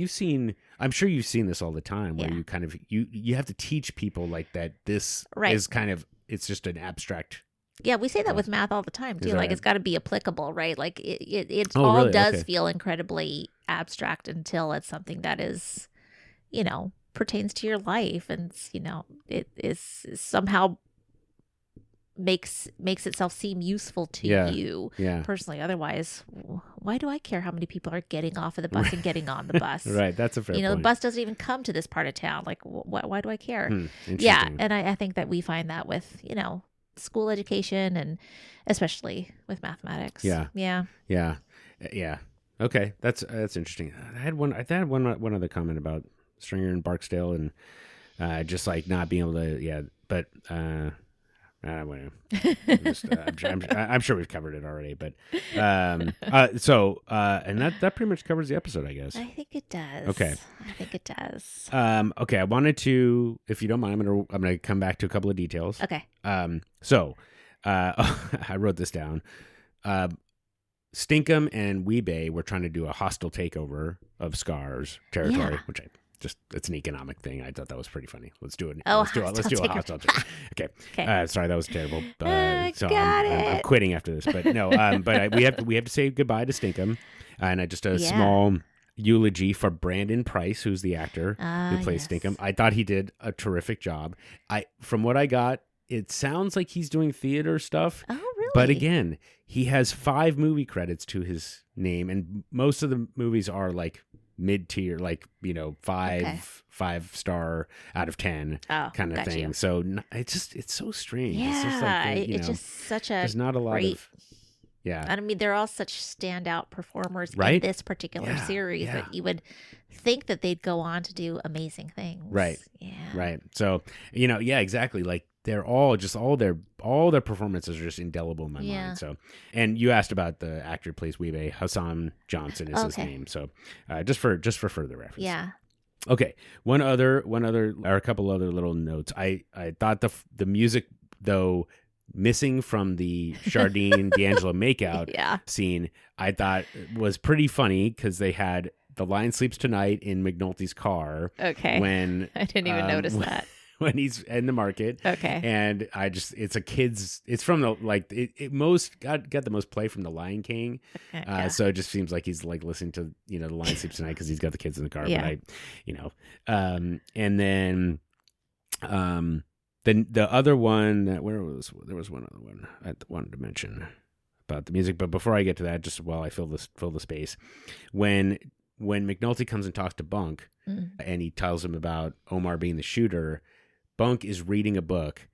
I'm sure you've seen this all the time, where you kind of, you have to teach people, like, that this is kind of, it's just an abstract. Yeah, we say that with math all the time too. Like, it's got to be applicable, right? Like, it really? does feel incredibly abstract until it's something that is, you know, pertains to your life, and, you know, it is somehow makes itself seem useful to you personally. Otherwise, why do I care how many people are getting off of the bus and getting on the bus? Right, that's a fair point. You know, the bus doesn't even come to this part of town. Like, why do I care? Yeah, and I think that we find that with, you know, school education, and especially with mathematics. Yeah. Okay, that's interesting. I had one other comment about Stringer and Barksdale, and just, like, not being able to. But I'm sure we've covered it already. But and that pretty much covers the episode, I guess. I think it does. Okay. I think it does. Okay, I wanted to, if you don't mind, I'm gonna come back to a couple of details. Okay. So, I wrote this down. Stinkum and Weebay were trying to do a hostile takeover of Scar's territory, which it's an economic thing. I thought that was pretty funny. Let's do it. Let's do a hostile takeover. Okay. Sorry, that was terrible. So I'm quitting after this. But no. But we have to say goodbye to Stinkum, and just a small eulogy for Brandon Price, who's the actor who plays Stinkum. I thought he did a terrific job. From what I got, it sounds like he's doing theater stuff. Oh, really? But again, he has 5 movie credits to his name, and most of the movies are like mid-tier, like 5-star out of 10 kind of thing. So it's so strange. Yeah, it's just like, it's just such a there's not a lot of. Yeah. I mean, they're all such standout performers in this particular series that you would think that they'd go on to do amazing things. Right. Yeah. Right. So, exactly. Like they're all their performances are just indelible in my mind. So, and you asked about the actor who plays Weebay, Hassan Johnson is his name. So, just for further reference. Yeah. Okay. One other or a couple other little notes. I thought the music, though, missing from the Chardine D'Angelo makeout scene, I thought was pretty funny because they had The Lion Sleeps Tonight in McNulty's car. Okay. When I didn't even notice that. When he's in the market. Okay. And it's from the, it got the most play from The Lion King. Okay, so it just seems like he's like listening to, The Lion Sleeps Tonight because he's got the kids in the car. Yeah. But and then, the other one there was one other one I wanted to mention about the music, but before I get to that, just while I fill the space, when McNulty comes and talks to Bunk and he tells him about Omar being the shooter, Bunk is reading a book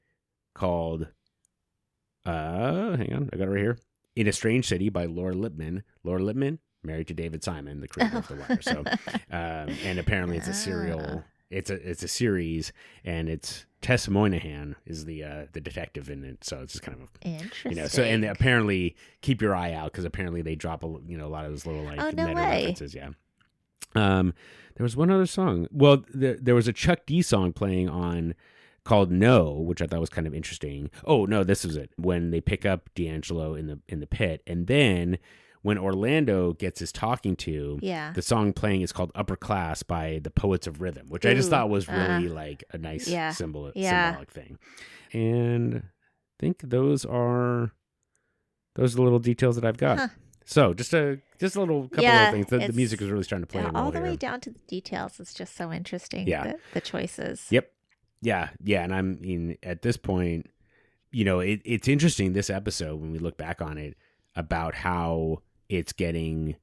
called hang on, I got it right here, In a Strange City by Laura Lippman. Laura Lippman, married to David Simon, the creator of The Wire. So and apparently it's a serial. It's a series, and it's Tess Moynihan is the detective in it. So it's just kind of interesting. So and apparently keep your eye out because apparently they drop a lot of those little meta references. Yeah. There was one other song. Well, there was a Chuck D song playing on called No, which I thought was kind of interesting. Oh no, this is it when they pick up D'Angelo in the pit, and then when Orlando gets his talking to, the song playing is called Upper Class by the Poets of Rhythm, which I just thought was really like a nice symbolic thing. And I think those are the little details that I've got. Huh. So just a little couple of things. The music is really starting to play all the way down to the details. It's just so interesting. Yeah. The choices. Yep. Yeah. Yeah. And I mean, at this point, it's interesting this episode when we look back on it about how it's getting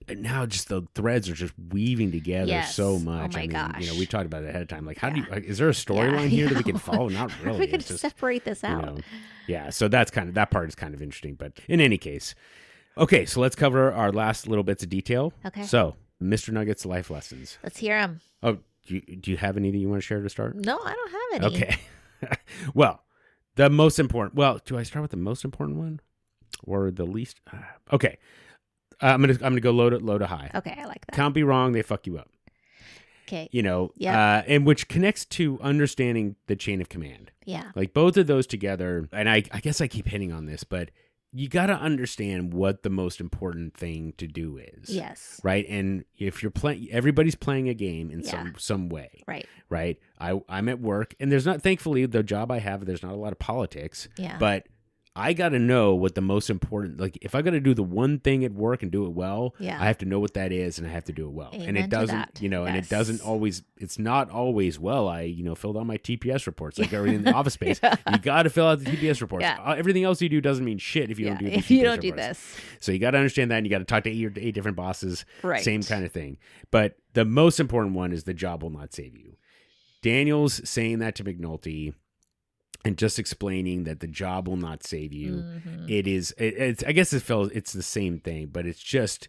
now just the threads are just weaving together so much. Oh my gosh. We talked about it ahead of time. Like, how do you, is there a storyline here that we can follow? Not really. We can separate this out. Yeah. So that part is kind of interesting, but in any case, okay. So let's cover our last little bits of detail. Okay. So Mr. Nugget's life lessons. Let's hear them. Oh, do you have any that you want to share to start? No, I don't have any. Okay. Well, the most important, do I start with the most important one? Or the least? Okay, I'm gonna go low to high. Okay, I like that. Can't be wrong. They fuck you up. Okay. And which connects to understanding the chain of command. Yeah. Like both of those together. And I guess I keep hitting on this, but you got to understand what the most important thing to do is. Yes. Right. And if you're everybody's playing a game in some way. Right. Right. I'm at work, and thankfully the job I have, there's not a lot of politics. Yeah. But I got to know what the most important, like if I got to do the one thing at work and do it well, I have to know what that is and I have to do it well. Amen and it doesn't, to that. And it doesn't always, it's not always, I, filled out my TPS reports, like everything in the office space. You got to fill out the TPS reports. Everything else you do doesn't mean shit if you don't do the TPS reports. This. So you got to understand that, and you got to talk to eight different bosses. Right. Same kind of thing. But the most important one is the job will not save you. Daniel's saying that to McNulty, and just explaining that the job will not save you. Mm-hmm. It's I guess it's the same thing, but it's just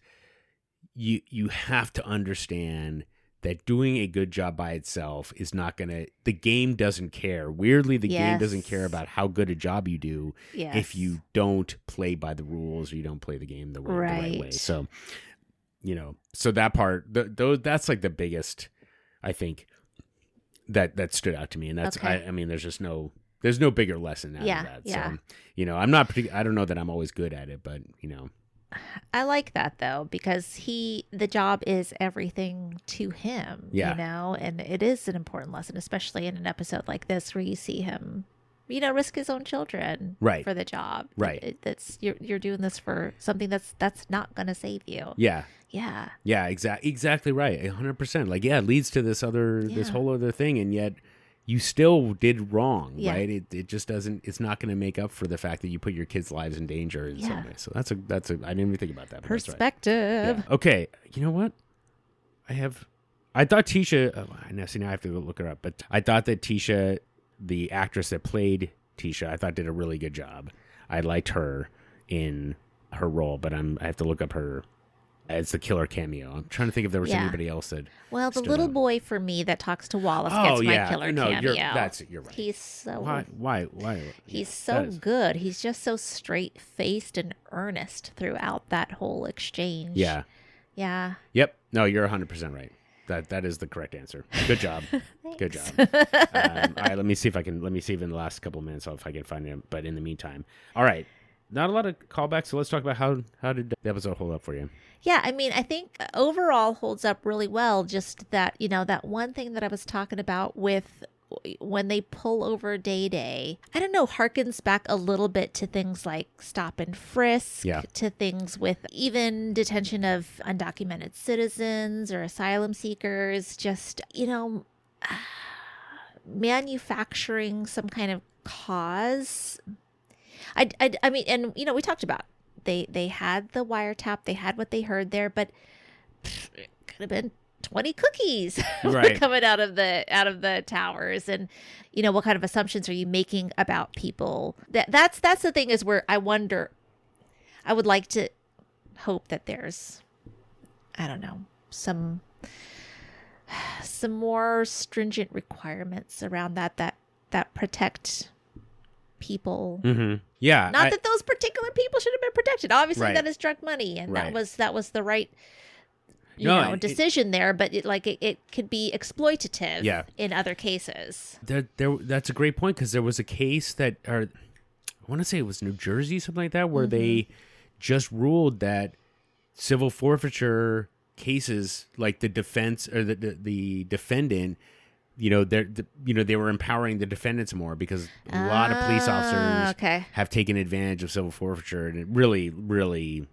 you have to understand that doing a good job by itself is not gonna. The game doesn't care. Weirdly, the game doesn't care about how good a job you do if you don't play by the rules or you don't play the game the right way. So, so that part, that's like the biggest, I think, that stood out to me, and that's I mean, there's no bigger lesson out of that. So, I'm not I don't know that I'm always good at it, but I like that though, because the job is everything to him, Yeah. you know, and it is an important lesson, especially in an episode like this where you see him, you know, risk his own children Right. for the job. Right. That's you're doing this for something that's not going to save you. Yeah. Yeah. Yeah, exactly right. 100%. Like, yeah, it leads to this whole other thing, and yet you still did wrong, Yeah. right? It just doesn't. It's not going to make up for the fact that you put your kids' lives in danger in some way. So that's a. I didn't even think about that. But that's right. Perspective. Yeah. Okay, you know what? I thought Tisha. Oh, now I have to go look her up. But I thought that Tisha, the actress that played Tisha, I thought did a really good job. I liked her in her role, but I have to look up her as the killer cameo. I'm trying to think if there was anybody else that. Well, the stood little out. boy for me that talks to Wallace Oh, gets my yeah. killer No, cameo. you're right. He's so Why? He's That so is- good. He's just so straight faced and earnest throughout that whole exchange. Yeah. Yeah. Yep. No, you're 100% right. That is the correct answer. Good job. Good job. All right, let me see if in the last couple of minutes if I can find it. But in the meantime, all right, not a lot of callbacks. So let's talk about how did the episode hold up for you? Yeah, I mean, I think overall holds up really well. Just that, you know, that one thing that I was talking about with when they pull over Day Day, I don't know, harkens back a little bit to things like stop and frisk, Yeah. to things with even detention of undocumented citizens or asylum seekers, just, you know, manufacturing some kind of cause. I mean, and, you know, we talked about they had the wiretap, they had what they heard there, but it could have been 20 cookies Right. coming out of the towers. And, you know, what kind of assumptions are you making about people? That's the thing, is where I wonder, I would like to hope that there's, I don't know, some more stringent requirements around that protect people. Mm-hmm. Yeah. Not that those particular people should have been protected. Obviously, Right. that is drug money, and Right. that was the right decision there. But it could be exploitative. Yeah. In other cases. That's a great point, because there was a case I want to say it was New Jersey, something like that, where they just ruled that civil forfeiture cases, like the defense or the defendant, they were empowering the defendants more, because a lot of police officers have taken advantage of civil forfeiture in a really, really,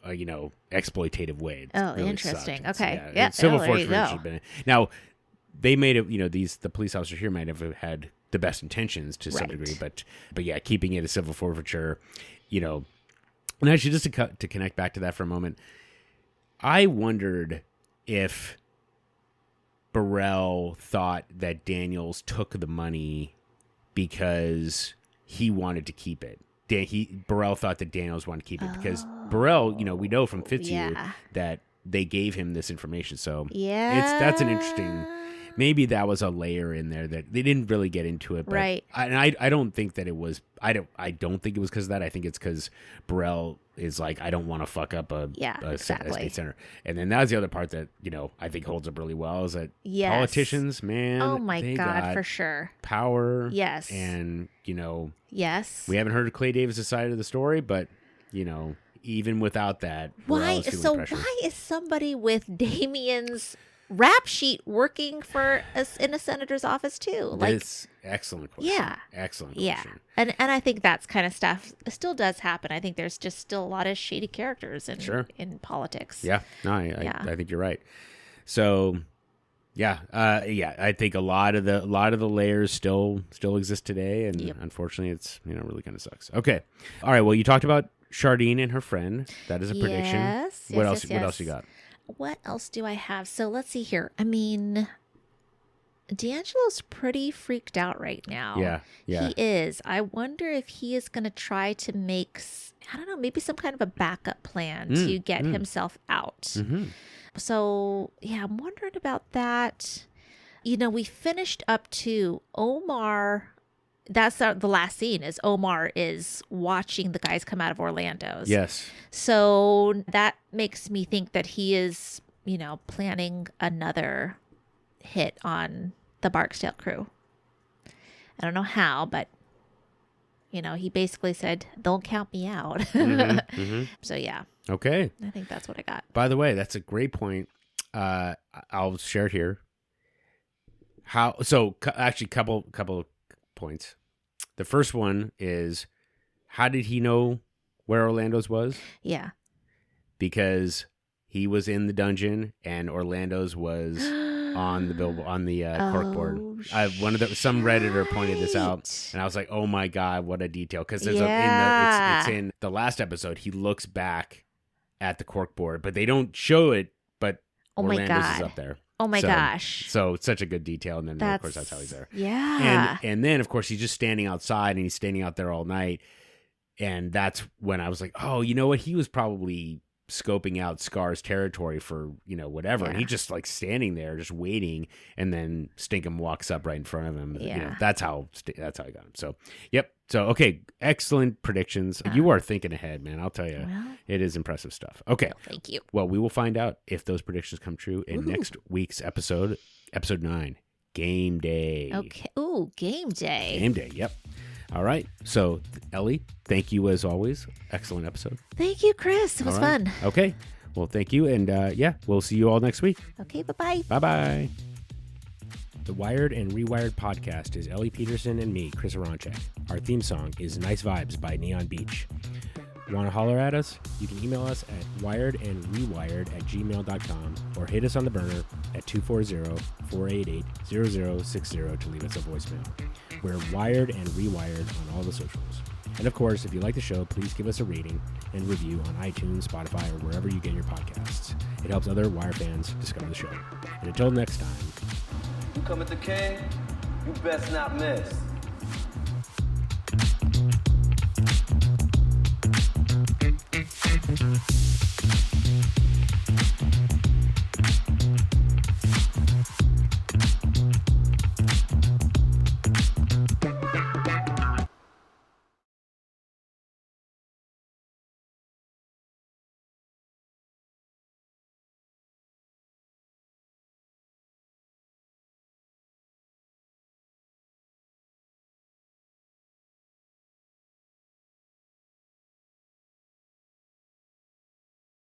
exploitative way. Oh, really interesting. sucked. Okay. Yeah. Civil there you forfeiture go. should have been. Now, they may have, the police officers here might have had the best intentions to some Right. degree, but yeah, keeping it a civil forfeiture, and actually just to connect back to that for a moment, I wondered if Burrell thought that Daniels took the money because he wanted to keep it. Burrell thought that Daniels wanted to keep it because Burrell, we know from Fitzhugh that they gave him this information. So that's an interesting. Maybe that was a layer in there that they didn't really get into it. But Right. I don't think that it was. I don't think it was because of that. I think it's because Burrell is like, I don't want to fuck up a state center. And then that's the other part that I think holds up really well, is that politicians, man. Oh my they God, got for sure. power. Yes. And Yes. we haven't heard Clay Davis' side of the story, but even without that, Burrell is feeling pressure. Why is somebody with Damien's rap sheet working for us in a senator's office too? That's excellent question. Yeah. Excellent Yeah. question. And I think that's kind of stuff still does happen. I think there's just still a lot of shady characters in politics. Yeah. No, I think you're right. So yeah. I think a lot of the layers still exist today, and unfortunately it's really kind of sucks. Okay. All right. Well, you talked about Chardine and her friend. That is a prediction. Yes. What yes, else? yes, What yes. else you got? What else do I have? So let's see here. I mean, D'Angelo's pretty freaked out right now. Yeah. He is. I wonder if he is going to try to make, I don't know, maybe some kind of a backup plan to get himself out. Mm-hmm. So, yeah, I'm wondering about that. We finished up to Omar. That's the last scene, is Omar is watching the guys come out of Orlando's. Yes. So that makes me think that he is, planning another hit on the Barksdale crew. I don't know how, but he basically said, "Don't count me out." So yeah. Okay. I think that's what I got. By the way, that's a great point. I'll share it here. Actually, couple points. The first one is, how did he know where Orlando's was? Yeah. Because he was in the dungeon and Orlando's was on the corkboard. Some Redditor pointed this out, and I was like, "Oh my god, what a detail!" Because there's it's in the last episode. He looks back at the corkboard, but they don't show it. But Orlando's is up there. Oh my gosh! So it's such a good detail, and then of course that's how he's there. Yeah. And then of course he's just standing outside, and he's standing out there all night, and that's when I was like, "Oh, you know what? He was probably scoping out Scar's territory for whatever." And he's just like standing there just waiting, and then Stinkum walks up right in front of him. That's how I got him. So okay, excellent predictions. You are thinking ahead, man. I'll tell you. It is impressive stuff. Okay, thank you. Well, we will find out if those predictions come true in next week's episode 9, Game Day. Okay. Ooh, Game Day. Game Day. Yep. All right. So, Ellie, thank you as always. Excellent episode. Thank you, Chris. It was fun. Okay. Well, thank you. And we'll see you all next week. Okay. Bye-bye. Bye-bye. The Wired and Rewired podcast is Ellie Peterson and me, Chris Aronchek. Our theme song is Nice Vibes by Neon Beach. Want to holler at us? You can email us at wiredandrewired@gmail.com or hit us on the burner at 240-488-0060 to leave us a voicemail. We're Wired and Rewired on all the socials. And of course, if you like the show, please give us a rating and review on iTunes, Spotify, or wherever you get your podcasts. It helps other Wire fans discover the show. And until next time. You come at the king, you best not miss.